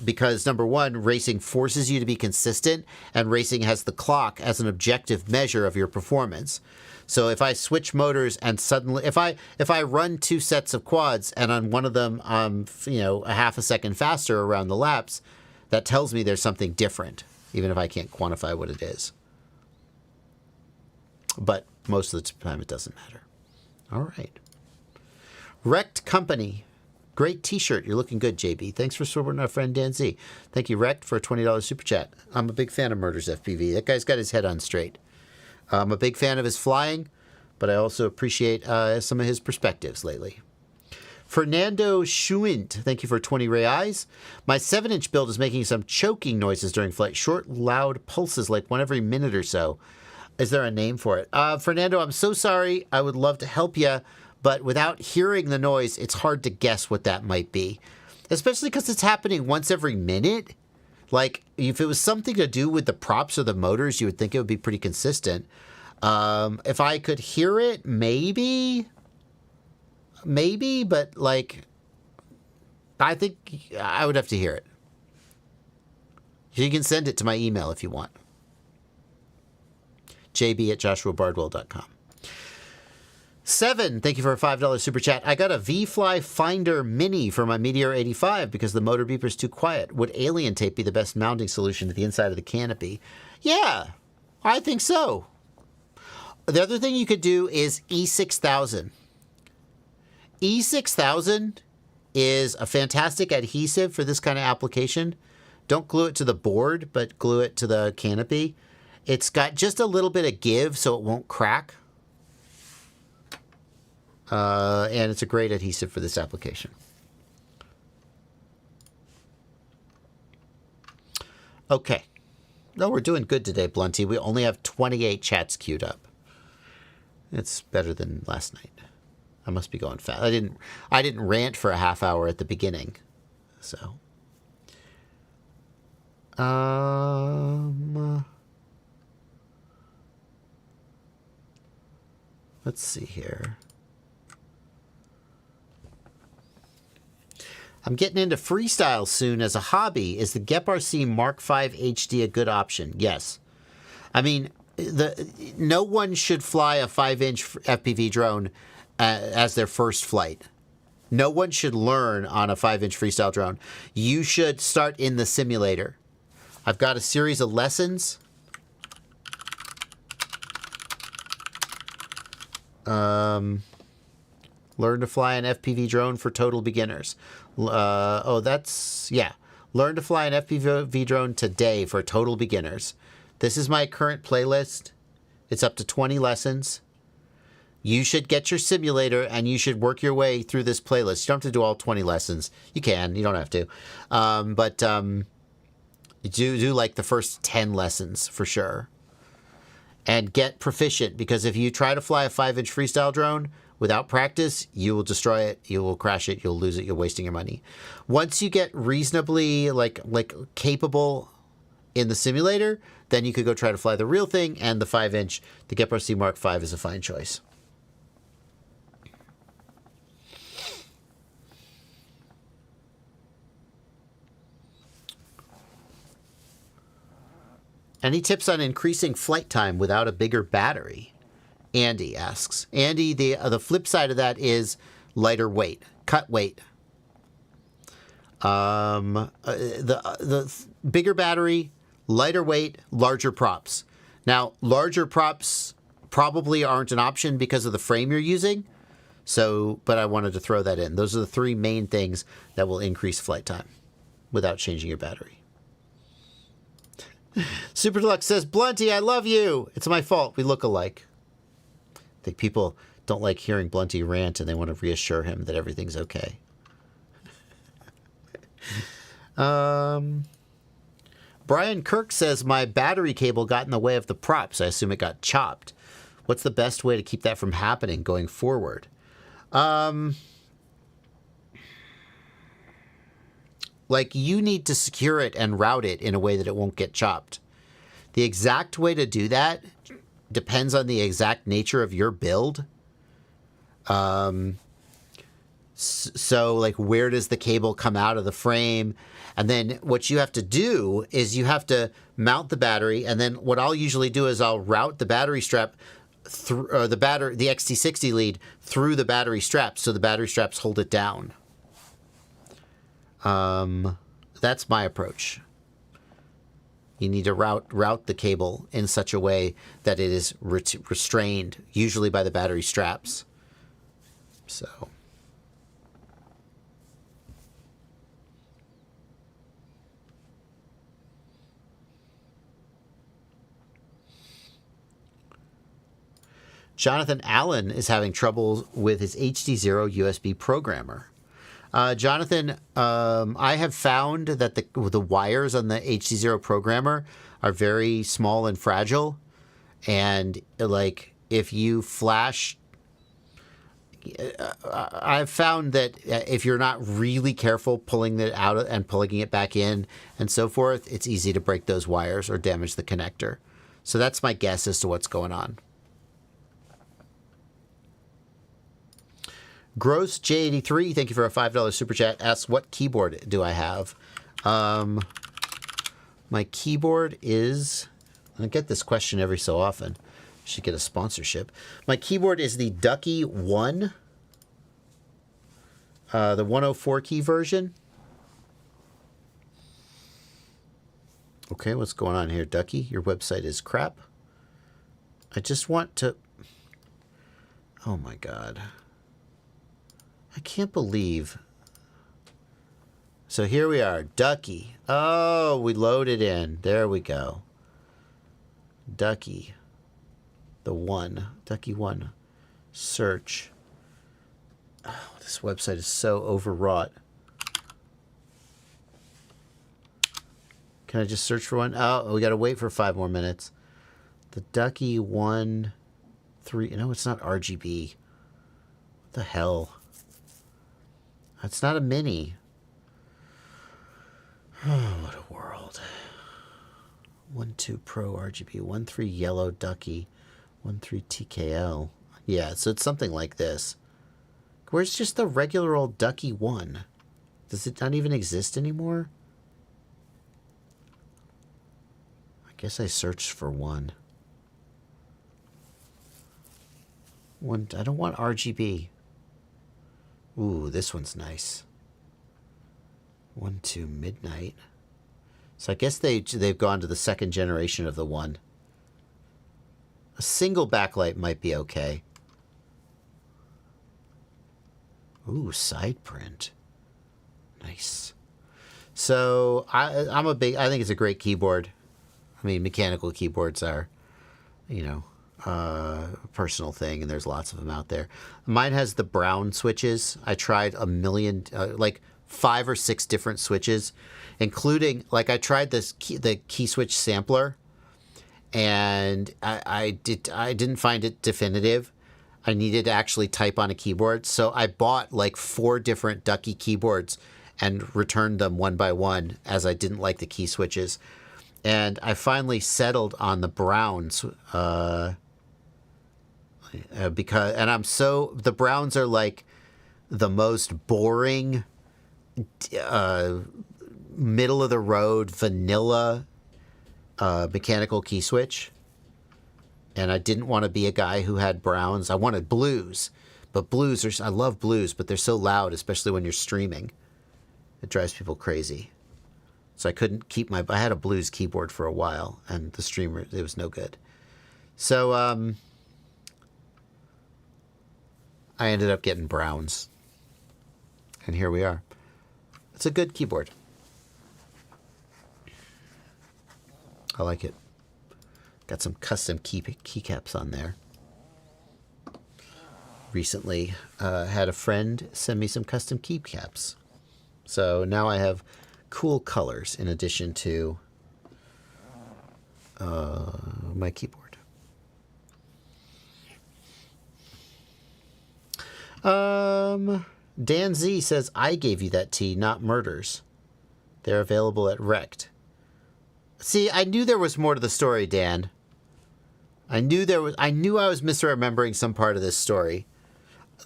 S1: because, number one, racing forces you to be consistent, and racing has the clock as an objective measure of your performance. So if I switch motors and suddenly, if I run 2 sets of quads and on one of them I'm a half a second faster around the laps, that tells me there's something different, even if I can't quantify what it is. But most of the time it doesn't matter. All right. Wrecked Company. Great t-shirt. You're looking good, JB. Thanks for supporting our friend Dan Z. Thank you, Wrecked, for a $20 super chat. I'm a big fan of Murders FPV. That guy's got his head on straight. I'm a big fan of his flying, but I also appreciate some of his perspectives lately. Fernando Schuint, thank you for 20 reais. My 7-inch build is making some choking noises during flight. Short, loud pulses, like one every minute or so. Is there a name for it? Fernando, I'm so sorry. I would love to help you, but without hearing the noise, it's hard to guess what that might be. Especially because it's happening once every minute. Like, if it was something to do with the props or the motors, you would think it would be pretty consistent. If I could hear it, maybe, but like, I think I would have to hear it. You can send it to my email if you want. jb@joshuabardwell.com. 7, thank you for a $5 super chat. I got a V-Fly Finder Mini for my Meteor 85 because the motor beeper is too quiet. Would alien tape be the best mounting solution to the inside of the canopy? Yeah, I think so. The other thing you could do is E6000. E6000 is a fantastic adhesive for this kind of application. Don't glue it to the board, but glue it to the canopy. It's got just a little bit of give so it won't crack. And it's a great adhesive for this application. Okay. No, we're doing good today, Blunty. We only have 28 chats queued up. It's better than last night. I must be going fast. I didn't rant for a half hour at the beginning. So. Let's see here. I'm getting into freestyle soon as a hobby. Is the GEP-RC Mark V HD a good option? Yes. I mean, no one should fly a 5-inch FPV drone as their first flight. No one should learn on a 5-inch freestyle drone. You should start in the simulator. I've got a series of lessons. Learn to fly an FPV drone for total beginners. Learn to fly an FPV drone today for total beginners. This is my current playlist. It's up to 20 lessons. You should get your simulator and you should work your way through this playlist. You don't have to do all 20 lessons. You can. You don't have to. But do like the first 10 lessons for sure. And get proficient, because if you try to fly a 5-inch freestyle drone without practice, you will destroy it, you will crash it, you'll lose it, you're wasting your money. Once you get reasonably like capable in the simulator, then you could go try to fly the real thing, and the 5-inch, the GEP-RC Mark V is a fine choice. Any tips on increasing flight time without a bigger battery? Andy asks. Andy, the flip side of that is lighter weight, cut weight. The bigger battery, lighter weight, larger props. Now, larger props probably aren't an option because of the frame you're using. So, but I wanted to throw that in. Those are the three main things that will increase flight time without changing your battery. Super Deluxe says, Blunty, I love you. It's my fault. We look alike. I think people don't like hearing Blunty rant and they want to reassure him that everything's okay. Brian Kirk says, my battery cable got in the way of the props. I assume it got chopped. What's the best way to keep that from happening going forward? Like, you need to secure it and route it in a way that it won't get chopped. The exact way to do that depends on the exact nature of your build. So, like, where does the cable come out of the frame? And then what you have to do is you have to mount the battery. And then what I'll usually do is I'll route the battery strap through the XT60 lead through the battery straps, so the battery straps hold it down. That's my approach. You need to route the cable in such a way that it is restrained, usually by the battery straps. So. Jonathan Allen is having trouble with his HD0 USB programmer. Jonathan, I have found that the wires on the HD0 programmer are very small and fragile. And, like, if you flash... I've found that if you're not really careful pulling it out and pulling it back in and so forth, it's easy to break those wires or damage the connector. So that's my guess as to what's going on. Gross J83, thank you for a $5 super chat, asks, what keyboard do I have? My keyboard is... I get this question every so often. Should get a sponsorship. My keyboard is the Ducky 1. The 104 key version. Okay, what's going on here, Ducky? Your website is crap. I just want to... Oh my god. I can't believe. So here we are, Ducky. Oh, we loaded in. There we go. Ducky. The 1. Ducky 1. Search. Oh, this website is so overwrought. Can I just search for one? Oh, we got to wait for 5 more minutes. The Ducky 1, 3. No, it's not RGB. What the hell? It's not a mini. Oh, what a world. 1.2 Pro RGB, 1.3 yellow Ducky, 1.3 TKL. Yeah, so it's something like this. Where's just the regular old Ducky 1? Does it not even exist anymore? I guess I searched for one. I don't want RGB. Ooh, this one's nice. 1-2 midnight. So I guess they've gone to the second generation of the one. A single backlight might be okay. Ooh, side print. Nice. So I think it's a great keyboard. I mean, mechanical keyboards are, personal thing, and there's lots of them out there. Mine has the brown switches. I tried a million, like 5 or 6 different switches, including, like, I tried the key switch sampler, and I didn't find it definitive. I needed to actually type on a keyboard, so I bought like 4 different Ducky keyboards and returned them one by one, as I didn't like the key switches. And I finally settled on the browns, the browns are like the most boring, middle of the road vanilla mechanical key switch. And I didn't want to be a guy who had browns. I wanted blues, but I love blues, but they're so loud, especially when you're streaming. It drives people crazy. So I couldn't keep I had a blues keyboard for a while, and the streamer, it was no good. So I ended up getting browns. And here we are. It's a good keyboard. I like it. Got some custom keycaps on there. Recently had a friend send me some custom keycaps. So now I have cool colors in addition to my keyboard. Dan Z says, I gave you that tea, not murders. They're available at Wrecked. See, I knew there was more to the story, Dan. I knew I was misremembering some part of this story.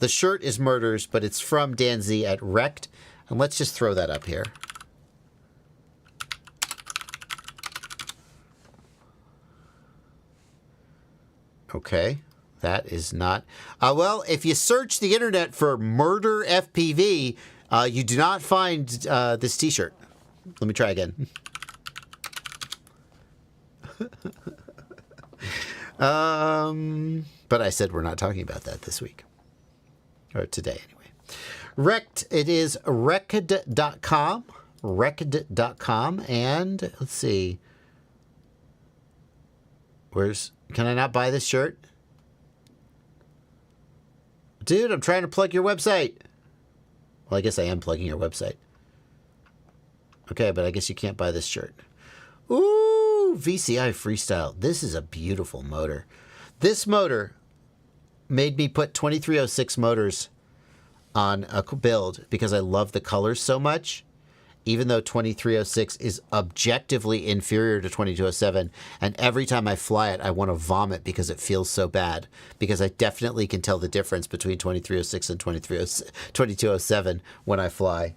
S1: The shirt is murders, but it's from Dan Z at Wrecked. And let's just throw that up here. Okay, that is not... well, if you search the internet for murder FPV, you do not find this t-shirt. Let me try again. But I said we're not talking about that this week. Or today, anyway. Wrecked, it is Wrecked.com. Wrecked.com, and let's see. Can I not buy this shirt? Dude, I'm trying to plug your website. Well, I guess I am plugging your website. Okay, but I guess you can't buy this shirt. Ooh, VCI Freestyle. This is a beautiful motor. This motor made me put 2306 motors on a build because I love the colors so much. Even though 2306 is objectively inferior to 2207, and every time I fly it, I want to vomit because it feels so bad. Because I definitely can tell the difference between 2306 and 2207 when I fly.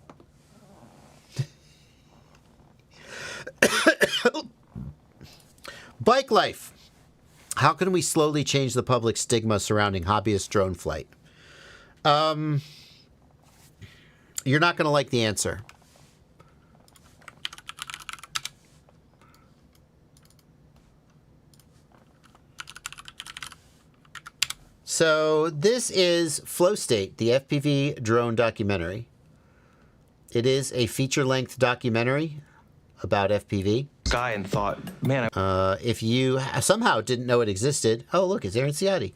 S1: Bike life. How can we slowly change the public stigma surrounding hobbyist drone flight? You're not going to like the answer. So this is Flow State, the FPV drone documentary. It is a feature-length documentary about FPV.
S3: Guy and thought, man.
S1: If you somehow didn't know it existed, oh look, it's Aaron Ciotti.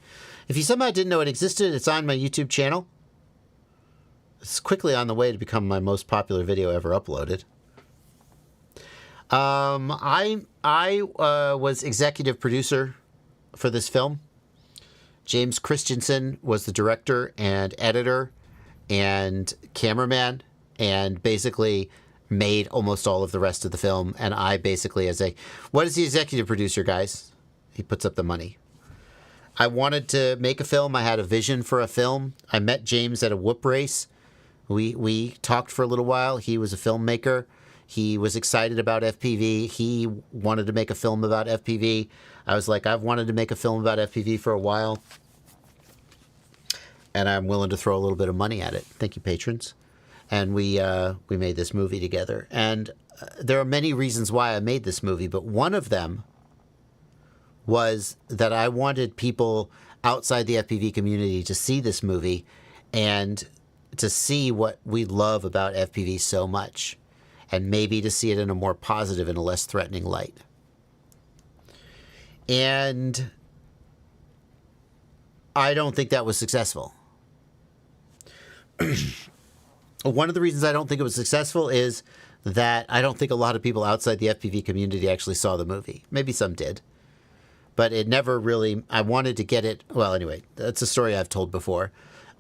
S1: If you somehow didn't know it existed, it's on my YouTube channel. It's quickly on the way to become my most popular video ever uploaded. I was executive producer for this film. James Christensen was the director and editor and cameraman, and basically made almost all of the rest of the film. And I basically, what is the executive producer, guys? He puts up the money. I wanted to make a film. I had a vision for a film. I met James at a whoop race We talked for a little while. He was a filmmaker. He was excited about FPV. He wanted to make a film about FPV. I was like, I've wanted to make a film about FPV for a while, and I'm willing to throw a little bit of money at it. Thank you, patrons. And we made this movie together. And there are many reasons why I made this movie, but one of them was that I wanted people outside the FPV community to see this movie and to see what we love about FPV so much, and maybe to see it in a more positive and a less threatening light. And I don't think that was successful. One of the reasons I don't think it was successful is that I don't think a lot of people outside the FPV community actually saw the movie. Maybe some did. But it never really, I wanted to get it, well, anyway, that's a story I've told before.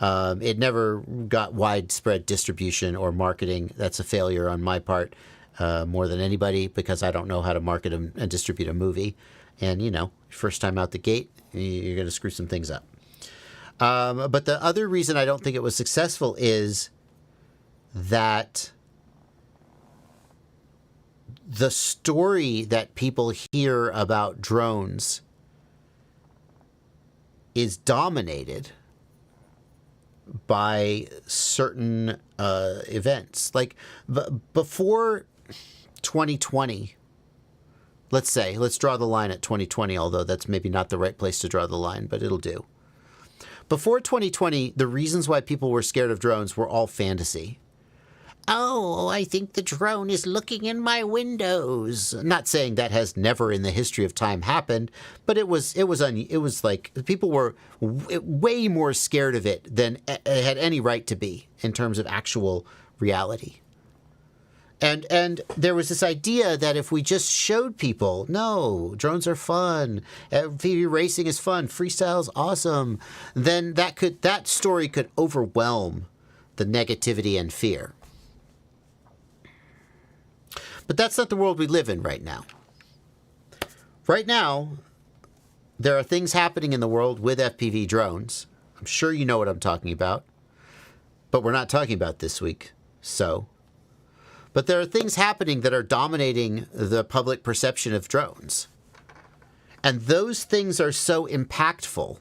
S1: It never got widespread distribution or marketing. That's a failure on my part more than anybody, because I don't know how to market and distribute a movie. And, you know, first time out the gate, you're going to screw some things up. But the other reason I don't think it was successful is that the story that people hear about drones is dominated by certain events. Like before 2020, let's draw the line at 2020, although that's maybe not the right place to draw the line, but it'll do. Before 2020, the reasons why people were scared of drones were all fantasy. Oh, I think the drone is looking in my windows. Not saying that has never in the history of time happened, but it was like people were way more scared of it than it had any right to be in terms of actual reality. And there was this idea that if we just showed people, no, drones are fun, FPV racing is fun, freestyle is awesome, then that story could overwhelm the negativity and fear. But that's not the world we live in right now. Right now, there are things happening in the world with FPV drones. I'm sure you know what I'm talking about. But we're not talking about this week, so. But there are things happening that are dominating the public perception of drones. And those things are so impactful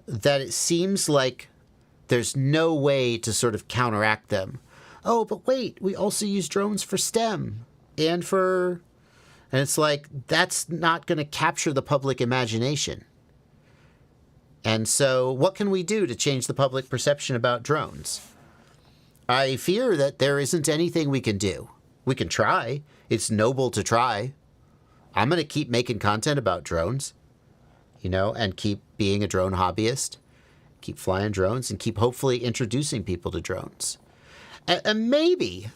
S1: that it seems like there's no way to sort of counteract them. Oh, but wait, we also use drones for STEM and it's like, that's not going to capture the public imagination. And so what can we do to change the public perception about drones? I fear that there isn't anything we can do. We can try. It's noble to try. I'm going to keep making content about drones, you know, and keep being a drone hobbyist, keep flying drones, and keep hopefully introducing people to drones. And maybe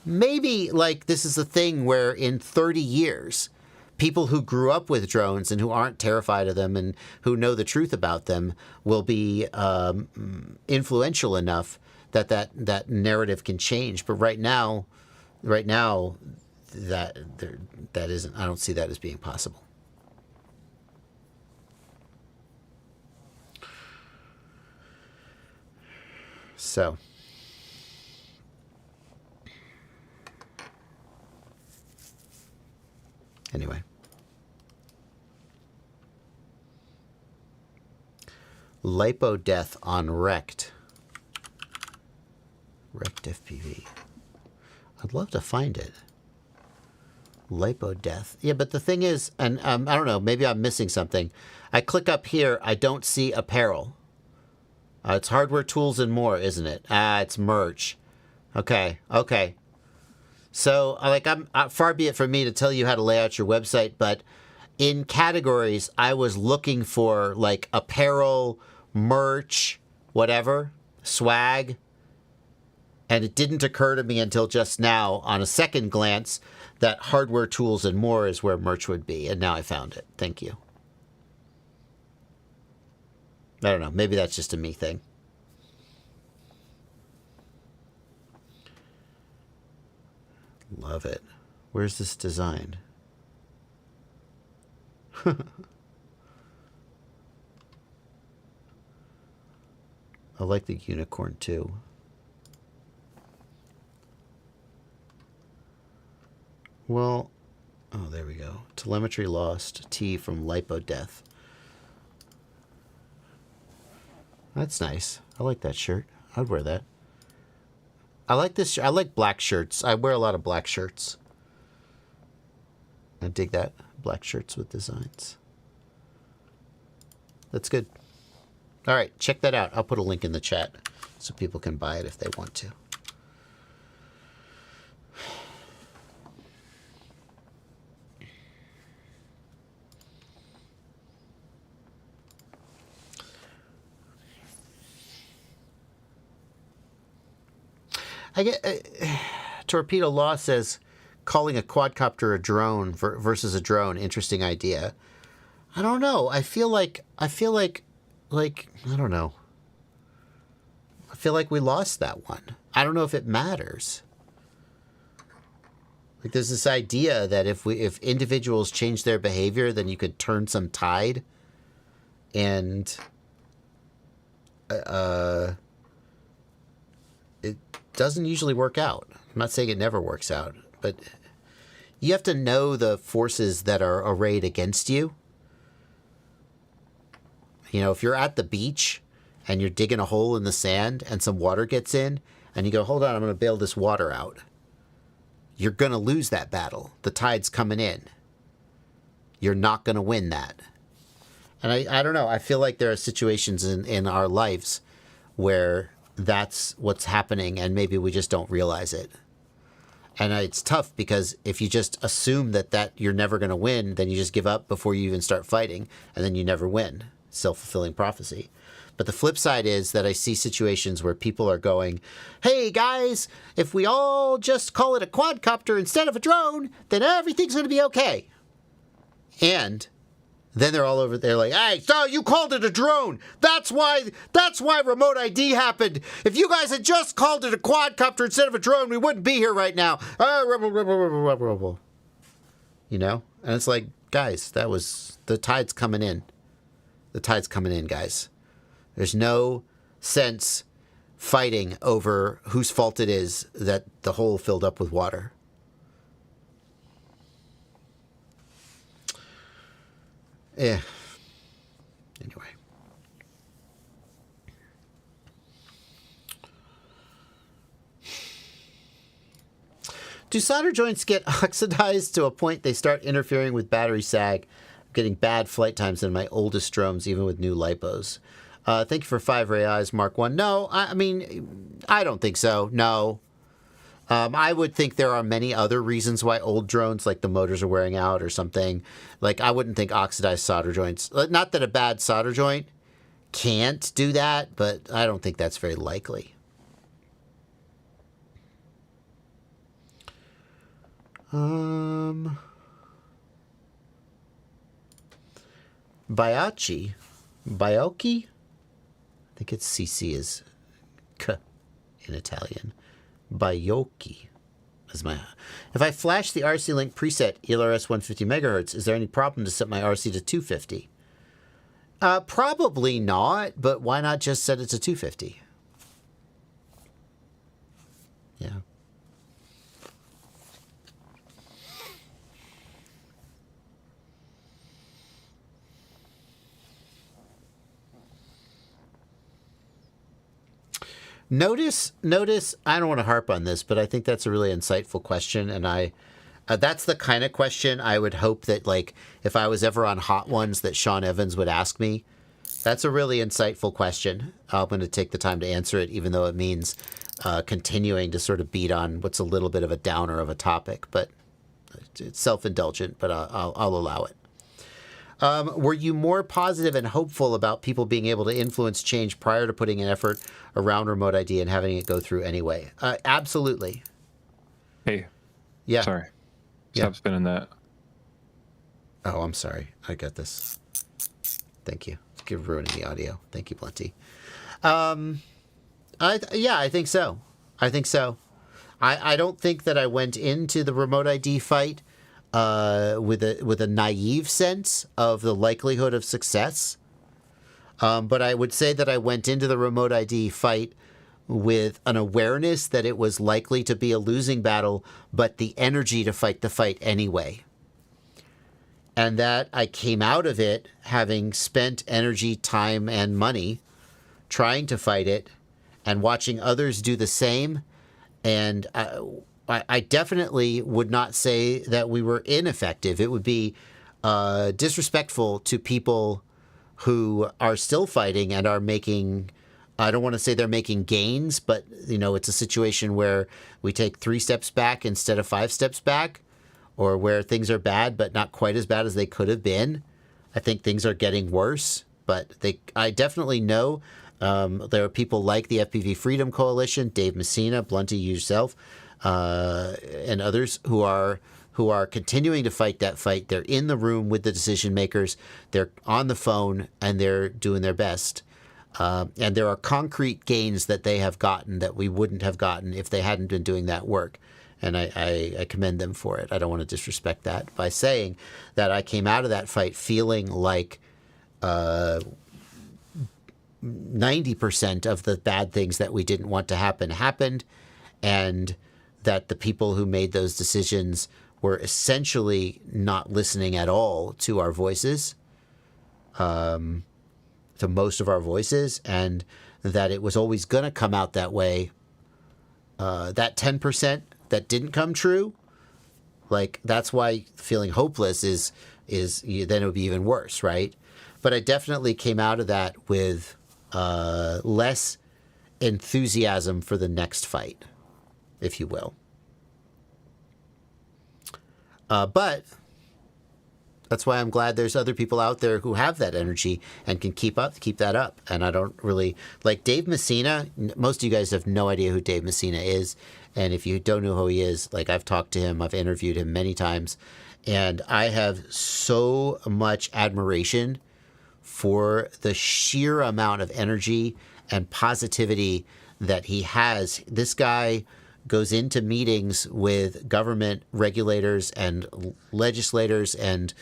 S1: like this is a thing where in 30 years, people who grew up with drones and who aren't terrified of them and who know the truth about them will be influential enough that narrative can change. But right now, that isn't. I don't see that as being possible. So. Anyway. Lipo death on Wrecked. Wrecked FPV. I'd love to find it. Lipo death. Yeah, but the thing is, and I don't know, maybe I'm missing something. I click up here, I don't see apparel. It's hardware, tools, and more, isn't it? It's merch. Okay. So, like, far be it from me to tell you how to lay out your website, but in categories, I was looking for, like, apparel, merch, whatever, swag, and it didn't occur to me until just now, on a second glance, that hardware, tools, and more is where merch would be, and now I found it. Thank you. I don't know, maybe that's just a me thing. Love it. Where's this design? I like the unicorn too. Well, oh, there we go. Telemetry lost. T from lipo death. That's nice. I like that shirt. I'd wear that. I like this. I like black shirts. I wear a lot of black shirts. I dig that. Black shirts with designs. That's good. All right, check that out. I'll put a link in the chat so people can buy it if they want to. I get Torpedo Law says calling a quadcopter a drone versus a drone, interesting idea. I don't know. I feel like I don't know. I feel like we lost that one. I don't know if it matters. Like there's this idea that if individuals change their behavior, then you could turn some tide, and it doesn't usually work out. I'm not saying it never works out, but you have to know the forces that are arrayed against you. You know, if you're at the beach and you're digging a hole in the sand and some water gets in and you go, hold on, I'm going to bail this water out. You're going to lose that battle. The tide's coming in. You're not going to win that. And I don't know. I feel like there are situations in our lives where that's what's happening and maybe we just don't realize it. And it's tough because if you just assume that you're never going to win, then you just give up before you even start fighting and then you never win. Self-fulfilling prophecy. But the flip side is that I see situations where people are going, hey guys, if we all just call it a quadcopter instead of a drone, then everything's going to be okay. And then they're all over there like, hey, so you called it a drone. That's why remote ID happened. If you guys had just called it a quadcopter instead of a drone, we wouldn't be here right now. You know? And it's like, guys, the tide's coming in. The tide's coming in, guys. There's no sense fighting over whose fault it is that the hole filled up with water. Yeah. Anyway. Do solder joints get oxidized to a point they start interfering with battery sag? I'm getting bad flight times in my oldest drones, even with new lipos. Thank you for 5 reais, Mark 1. No, I mean, I don't think so. No. I would think there are many other reasons why old drones, like the motors are wearing out or something. Like, I wouldn't think oxidized solder joints. Not that a bad solder joint can't do that, but I don't think that's very likely. Baiocchi? I think it's CC is K in Italian. Baiocchi is my. If I flash the RC Link preset ELRS 150 megahertz, is there any problem to set my RC to 250? Probably not, but why not just set it to 250? Yeah. Notice, I don't want to harp on this, but I think that's a really insightful question. And that's the kind of question I would hope that, like, if I was ever on Hot Ones, that Sean Evans would ask me. That's a really insightful question. I'm going to take the time to answer it, even though it means continuing to sort of beat on what's a little bit of a downer of a topic. But it's self-indulgent, but I'll allow it. Were you more positive and hopeful about people being able to influence change prior to putting an effort around remote ID and having it go through anyway? Absolutely.
S2: Hey.
S1: Yeah.
S2: Sorry. Stop spinning that.
S1: Oh, I'm sorry. I got this. Thank you. You're ruining the audio. Thank you, Plenty. I think so. I don't think that I went into the remote ID fight with a naive sense of the likelihood of success. But I would say that I went into the remote ID fight with an awareness that it was likely to be a losing battle, but the energy to fight the fight anyway. And that I came out of it having spent energy, time, and money trying to fight it and watching others do the same. And I definitely would not say that we were ineffective. It would be disrespectful to people who are still fighting and are making, I don't want to say they're making gains, but, you know, it's a situation where we take 3 steps back instead of 5 steps back, or where things are bad but not quite as bad as they could have been. I think things are getting worse, but I definitely know there are people like the FPV Freedom Coalition, Dave Messina, Blunty, yourself, and others who are continuing to fight that fight. They're in the room with the decision makers. They're on the phone, and they're doing their best. And there are concrete gains that they have gotten that we wouldn't have gotten if they hadn't been doing that work. And I commend them for it. I don't want to disrespect that by saying that I came out of that fight feeling like 90% of the bad things that we didn't want to happen happened, and that the people who made those decisions were essentially not listening at all to our voices, to most of our voices, and that it was always going to come out that way. That 10% that didn't come true, like, that's why feeling hopeless is then it would be even worse, right? But I definitely came out of that with less enthusiasm for the next fight, if you will. But that's why I'm glad there's other people out there who have that energy and can keep that up. And I don't really like Dave Messina. Most of you guys have no idea who Dave Messina is. And if you don't know who he is, like, I've talked to him, I've interviewed him many times, and I have so much admiration for the sheer amount of energy and positivity that he has. This guy goes into meetings with government regulators and legislators and,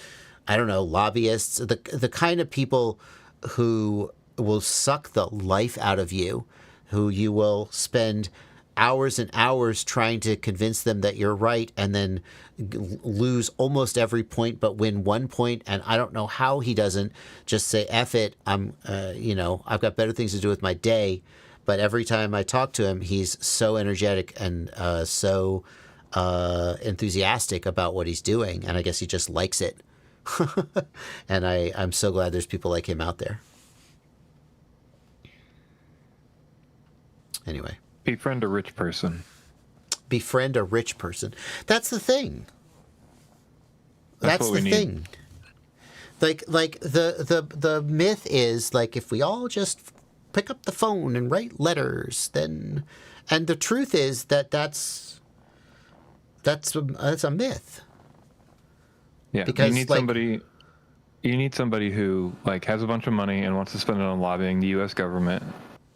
S1: I don't know, lobbyists, the kind of people who will suck the life out of you, who you will spend hours and hours trying to convince them that you're right, and then lose almost every point but win 1 point. And I don't know how he doesn't just say, F it, I've got better things to do with my day. But every time I talk to him, he's so energetic and so enthusiastic about what he's doing. And I guess he just likes it. And I'm so glad there's people like him out there. Anyway.
S2: Befriend a rich person.
S1: Befriend a rich person. That's the thing. That's the thing. Like the myth is, like, if we all just pick up the phone and write letters, then, and the truth is that's a myth.
S2: Yeah,
S1: because
S2: you need somebody who, like, has a bunch of money and wants to spend it on lobbying the U.S. government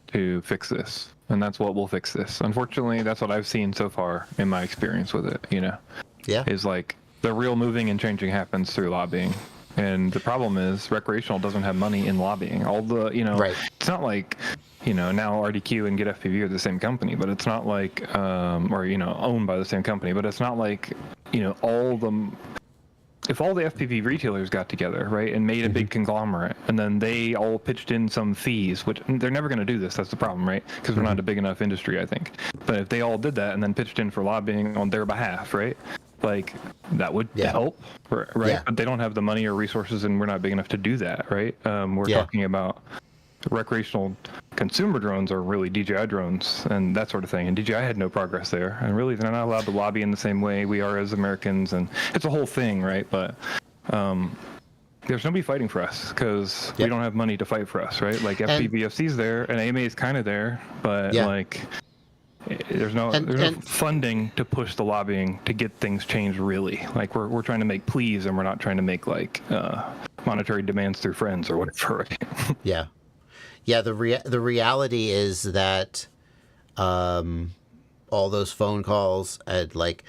S2: to fix this. And that's what will fix this. Unfortunately, that's what I've seen so far in my experience with it,
S1: Yeah.
S2: Is, like, the real moving and changing happens through lobbying. And the problem is recreational doesn't have money in lobbying. All the,
S1: right. It's
S2: not like, now RDQ and Get FPV are the same company, but it's not like, owned by the same company, but it's not like, if all the FPV retailers got together, right, and made a big conglomerate, and then they all pitched in some fees, which they're never going to do this. That's the problem, right? Because we're not a big enough industry, I think. But if they all did that and then pitched in for lobbying on their behalf, right, like, that would help, right? Yeah. But they don't have the money or resources, and we're not big enough to do that, right? We're talking about recreational consumer drones are really DJI drones and that sort of thing. And DJI had no progress there. And really, they're not allowed to lobby in the same way we are as Americans. And it's a whole thing, right? But there's nobody fighting for us because we don't have money to fight for us, right? Like, FPVFC's there and AMA is kind of there, but like, there's no funding to push the lobbying to get things changed, really. Like, we're trying to make pleas, and we're not trying to make, like, monetary demands through friends or whatever, right?
S1: Yeah. Yeah, the reality is that all those phone calls, and, like,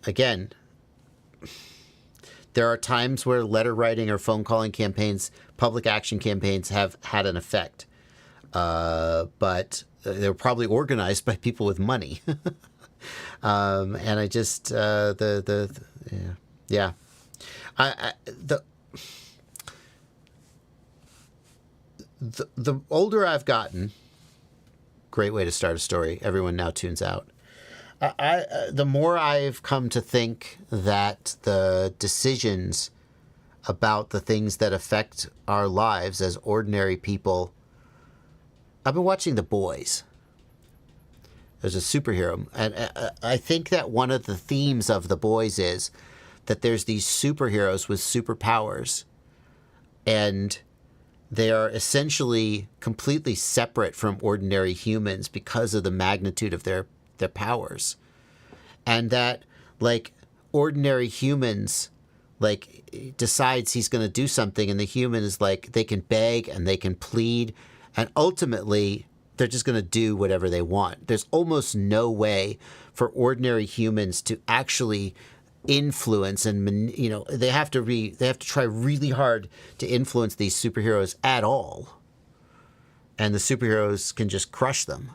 S1: again, there are times where letter writing or phone calling campaigns, public action campaigns, have had an effect. But they were probably organized by people with money. And I just yeah. The older I've gotten, great way to start a story. Everyone now tunes out. The more I've come to think that the decisions about the things that affect our lives as ordinary people. I've been watching The Boys. There's a superhero, and I think that one of the themes of The Boys is that there's these superheroes with superpowers, and they are essentially completely separate from ordinary humans because of the magnitude of their powers. And that, like, ordinary humans, like, decides he's going to do something, and the human is like, they can beg and they can plead, and ultimately they're just going to do whatever they want. There's almost no way for ordinary humans to actually influence, and they have to try really hard to influence these superheroes at all, and the superheroes can just crush them.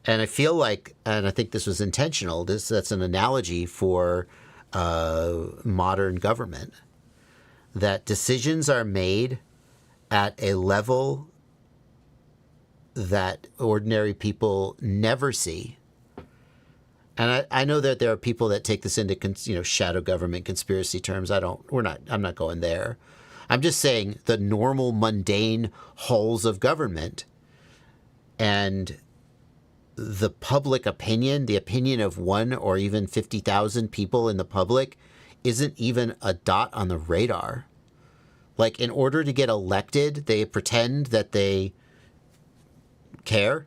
S1: And I feel like, and I think this was intentional, that's an analogy for modern government, that decisions are made at a level that ordinary people never see. And I know that there are people that take this into shadow government conspiracy terms. I'm not going there. I'm just saying the normal mundane halls of government and the public opinion, the opinion of 1 or even 50,000 people in the public, isn't even a dot on the radar. Like, in order to get elected, they pretend that they care,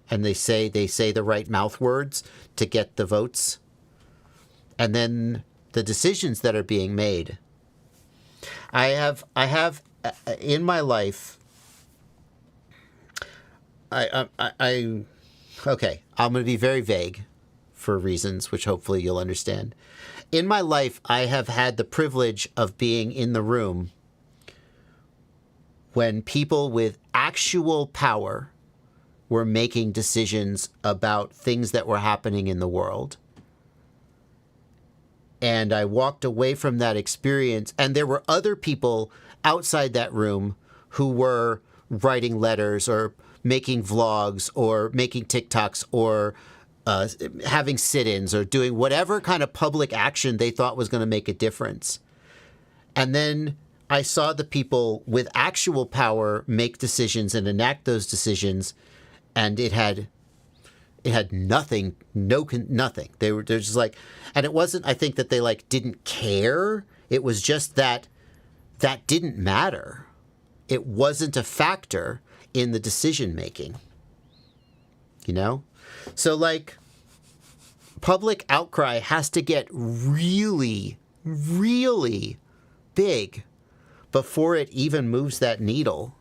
S1: and they say the right mouth words to get the votes. And then the decisions that are being made. I have in my life, okay, I'm going to be very vague for reasons which hopefully you'll understand. In my life, I have had the privilege of being in the room when people with actual power were making decisions about things that were happening in the world. And I walked away from that experience, and there were other people outside that room who were writing letters or making vlogs or making TikToks or having sit-ins or doing whatever kind of public action they thought was going to make a difference. And then I saw the people with actual power make decisions and enact those decisions, and it had nothing, nothing. They're just like, and it wasn't, I think, that they didn't care. It was just that didn't matter. It wasn't a factor in the decision making. So public outcry has to get really, really big before it even moves that needle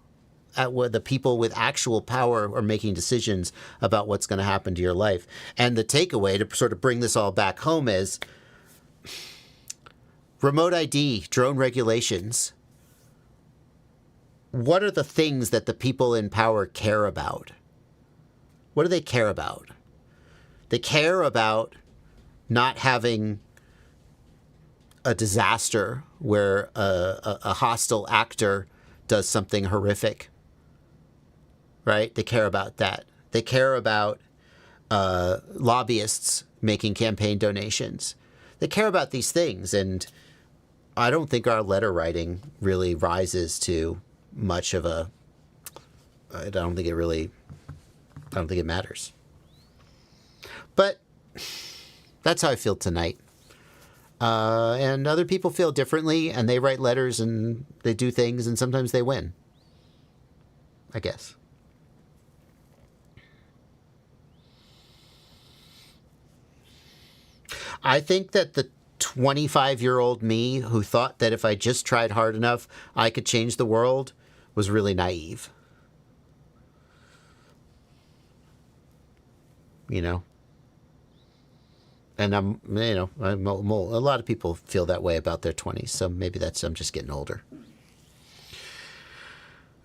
S1: at where the people with actual power are making decisions about what's going to happen to your life. And the takeaway to sort of bring this all back home is remote ID, drone regulations. What are the things that the people in power care about? What do they care about? They care about not having a disaster where a hostile actor does something horrific, right? They care about that. They care about lobbyists making campaign donations. They care about these things, and I don't think our letter writing really rises to much of a. I don't think it matters. But that's how I feel tonight. And other people feel differently, and they write letters and they do things, and sometimes they win, I guess. I think that the 25-year-old me who thought that if I just tried hard enough, I could change the world was really naive. And a lot of people feel that way about their 20s, so maybe I'm just getting older.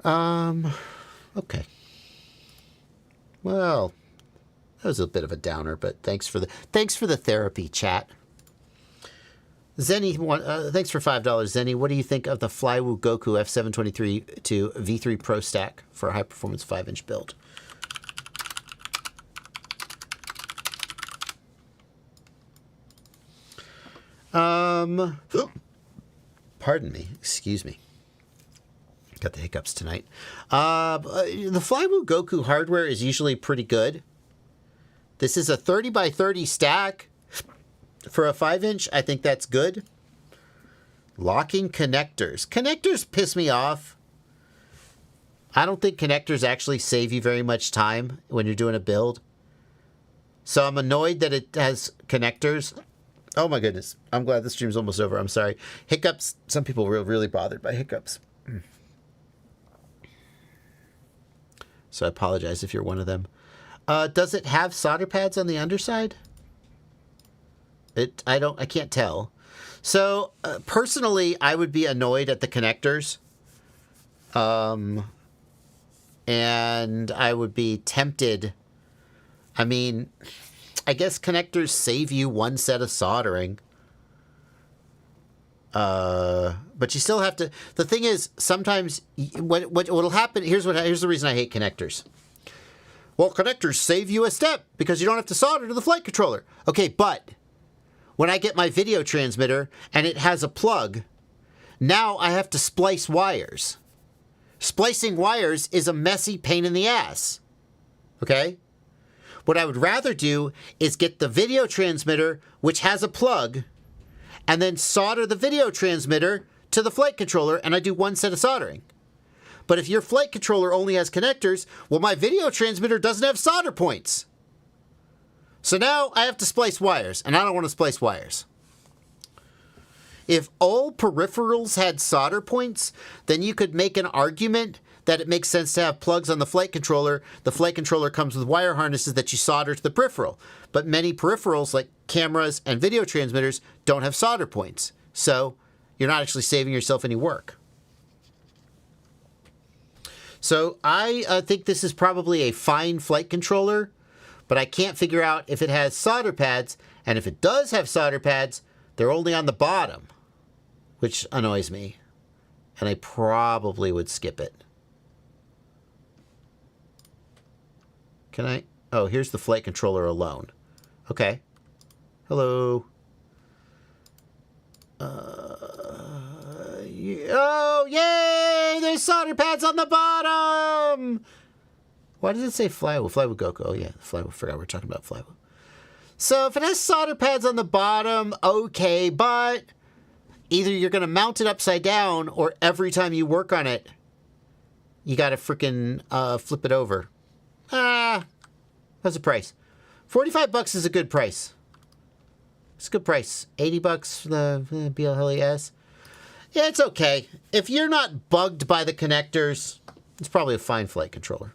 S1: Okay. Well, that was a bit of a downer, but thanks for the therapy, chat. Zenny, thanks for $5. Zenny, what do you think of the Flywoo Goku F723 to V3 Pro stack for a high-performance 5-inch build? Pardon me. Excuse me. Got the hiccups tonight. The Flywoo Goku hardware is usually pretty good. This is a 30 by 30 stack for a 5-inch. I think that's good. Locking connectors. Connectors piss me off. I don't think connectors actually save you very much time when you're doing a build. So I'm annoyed that it has connectors. Oh my goodness. I'm glad the stream's almost over. I'm sorry. Hiccups. Some people were really bothered by hiccups. So I apologize if you're one of them. Does it have solder pads on the underside? I can't tell. So personally, I would be annoyed at the connectors. And I would be tempted. I mean, I guess connectors save you one set of soldering. But you still have to. The thing is, sometimes what'll happen. Here's the reason I hate connectors. Well, connectors save you a step because you don't have to solder to the flight controller. Okay, but when I get my video transmitter and it has a plug, now I have to splice wires. Splicing wires is a messy pain in the ass. Okay? What I would rather do is get the video transmitter, which has a plug, and then solder the video transmitter to the flight controller, and I do one set of soldering. But if your flight controller only has connectors, well, my video transmitter doesn't have solder points. So now I have to splice wires, and I don't want to splice wires. If all peripherals had solder points, then you could make an argument that it makes sense to have plugs on the flight controller. The flight controller comes with wire harnesses that you solder to the peripheral. But many peripherals, like cameras and video transmitters, don't have solder points. So you're not actually saving yourself any work. So I think this is probably a fine flight controller, but I can't figure out if it has solder pads. And if it does have solder pads, they're only on the bottom, which annoys me. And I probably would skip it. Can I? Oh, here's the flight controller alone. Okay. Hello. Oh, yay! There's solder pads on the bottom! Why does it say Flywoo? Flywoo Goku. Oh, yeah. Flywoo. Forgot we were talking about Flywoo. So if it has solder pads on the bottom, okay, but either you're going to mount it upside down or every time you work on it, you got to freaking flip it over. What's the price? $45 is a good price. It's a good price. $80 for the BL Heli S. Yeah, it's okay. If you're not bugged by the connectors, it's probably a fine flight controller.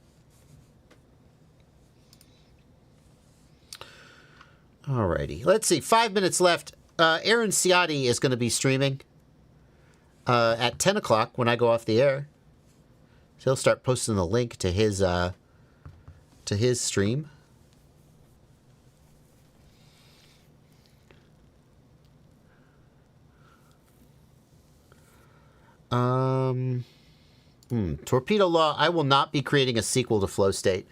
S1: Alrighty. Let's see. 5 minutes left. Aaron Ciotti is going to be streaming at 10 o'clock when I go off the air. So he'll start posting the link to his stream. Torpedo Law. I will not be creating a sequel to Flow State.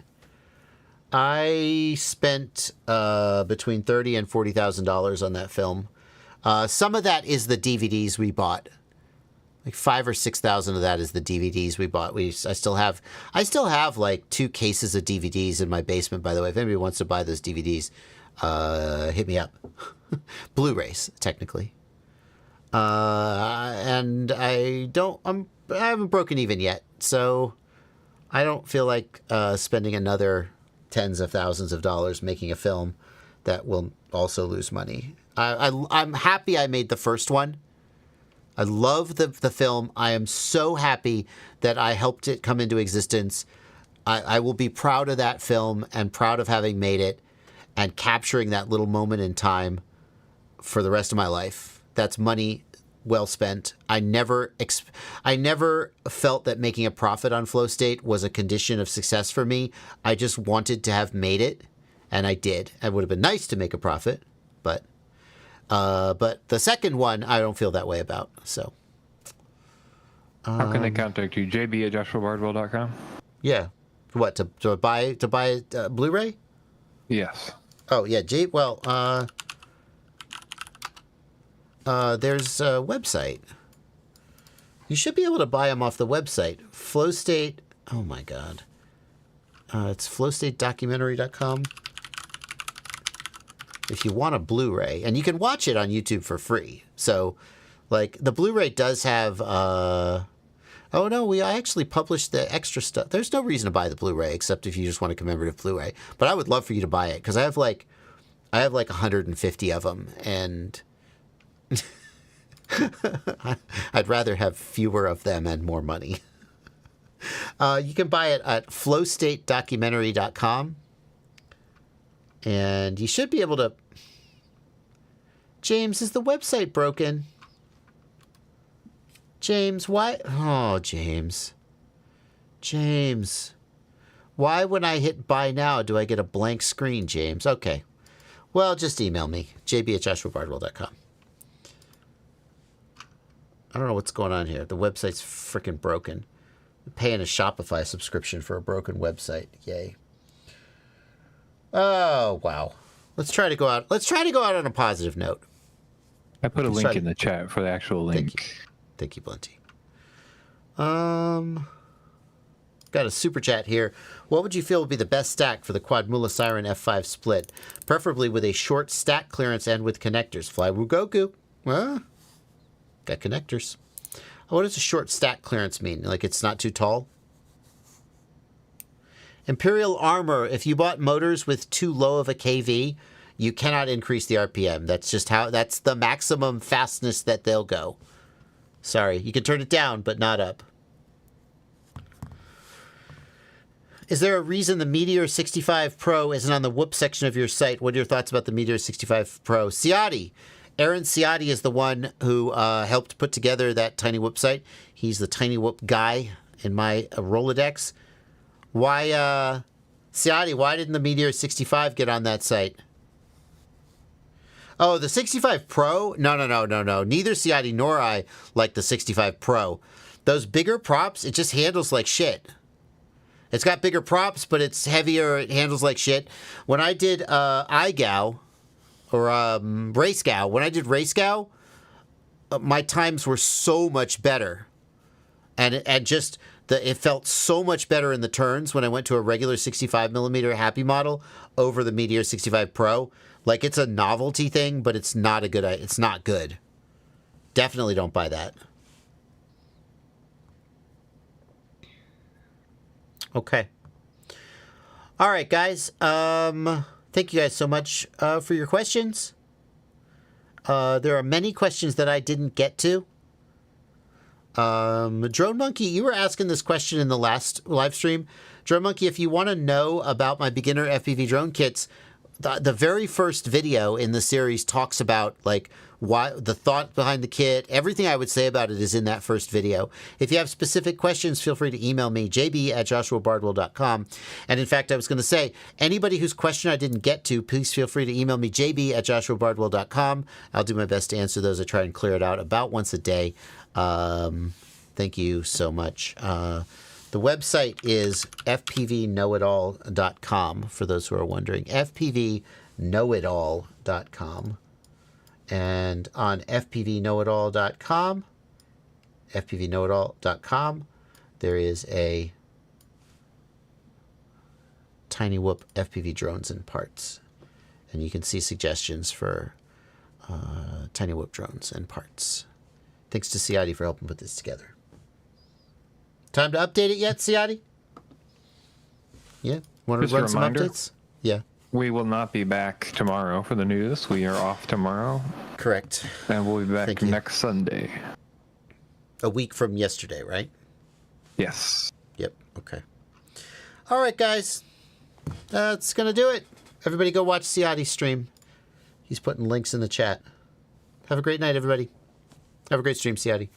S1: I spent between $30,000 and $40,000 on that film. Some of that is the DVDs we bought. Like 5,000 or 6,000 of that is the DVDs we bought. I still have like 2 cases of DVDs in my basement. By the way, if anybody wants to buy those DVDs, hit me up. Blu-rays, technically. And I haven't broken even yet, so I don't feel like spending another tens of thousands of dollars making a film that will also lose money. I'm happy I made the first one. I love the film. I am so happy that I helped it come into existence. I will be proud of that film and proud of having made it and capturing that little moment in time for the rest of my life. That's money well spent. I never felt that making a profit on Flow State was a condition of success for me. I just wanted to have made it, and I did. It would have been nice to make a profit, but the second one I don't feel that way about. So
S2: how can they contact you? JB@joshuabardwell.com.
S1: Yeah, what to buy Blu-ray?
S2: Yes.
S1: Oh yeah, there's a website. You should be able to buy them off the website. Flow State. Oh my God. It's flowstatedocumentary.com. If you want a Blu-ray, and you can watch it on YouTube for free. So, like, the Blu-ray does have. Oh no, I actually published the extra stuff. There's no reason to buy the Blu-ray except if you just want a commemorative Blu-ray. But I would love for you to buy it because I have like 150 of them, and I'd rather have fewer of them and more money. You can buy it at flowstatedocumentary.com. And you should be able to... James, is the website broken? James, why... Oh, James. James. Why when I hit buy now do I get a blank screen, James? Okay. Well, just email me. jb@joshuabardwell.com. I don't know what's going on here. The website's freaking broken. I'm paying a Shopify subscription for a broken website. Yay. Oh, wow. Let's try to go out on a positive note.
S2: I put a link in the chat for the actual link.
S1: Thank you, Blenty. Got a super chat here. What would you feel would be the best stack for the Quadmula Siren F5 split? Preferably with a short stack clearance and with connectors. Flywoo Goku. Well, got connectors. What does a short stack clearance mean? Like it's not too tall? Imperial Armor, if you bought motors with too low of a KV, you cannot increase the RPM. That's the maximum fastness that they'll go. Sorry, you can turn it down, but not up. Is there a reason the Meteor 65 Pro isn't on the whoop section of your site? What are your thoughts about the Meteor 65 Pro? Ciotti. Aaron Ciotti is the one who helped put together that Tiny Whoop site. He's the Tiny Whoop guy in my Rolodex. Why, Ciotti, why didn't the Meteor 65 get on that site? Oh, the 65 Pro? No. Neither Ciotti nor I like the 65 Pro. Those bigger props, it just handles like shit. It's got bigger props, but it's heavier. It handles like shit. When I did iGow, or RaceGow, when I did RaceGow, my times were so much better. And it felt so much better in the turns when I went to a regular 65mm Happy model over the Meteor 65 Pro. Like, it's a novelty thing, but it's not good. Definitely don't buy that. Okay. All right, guys. Thank you guys so much for your questions. There are many questions that I didn't get to. Drone Monkey, you were asking this question in the last live stream. Drone Monkey, if you want to know about my beginner FPV drone kits, the very first video in the series talks about like why the thought behind the kit. Everything I would say about it is in that first video. If you have specific questions, feel free to email me, jb@joshuabardwell.com. And in fact, I was going to say, anybody whose question I didn't get to, please feel free to email me, jb@joshuabardwell.com. I'll do my best to answer those. I try and clear it out about once a day. Thank you so much. The website is fpvknowitall.com, for those who are wondering. fpvknowitall.com. And on fpvknowitall.com, there is a Tiny Whoop FPV drones and parts. And you can see suggestions for Tiny Whoop drones and parts. Thanks to Ciotti for helping put this together. Time to update it yet, Ciotti? Yeah? Want to run some updates? Yeah.
S2: We will not be back tomorrow for the news. We are off tomorrow.
S1: Correct.
S2: And we'll be back next Sunday.
S1: A week from yesterday, right?
S2: Yes.
S1: Yep. Okay. All right, guys. That's going to do it. Everybody go watch Ciotti's stream. He's putting links in the chat. Have a great night, everybody. Have a great stream, Ciati.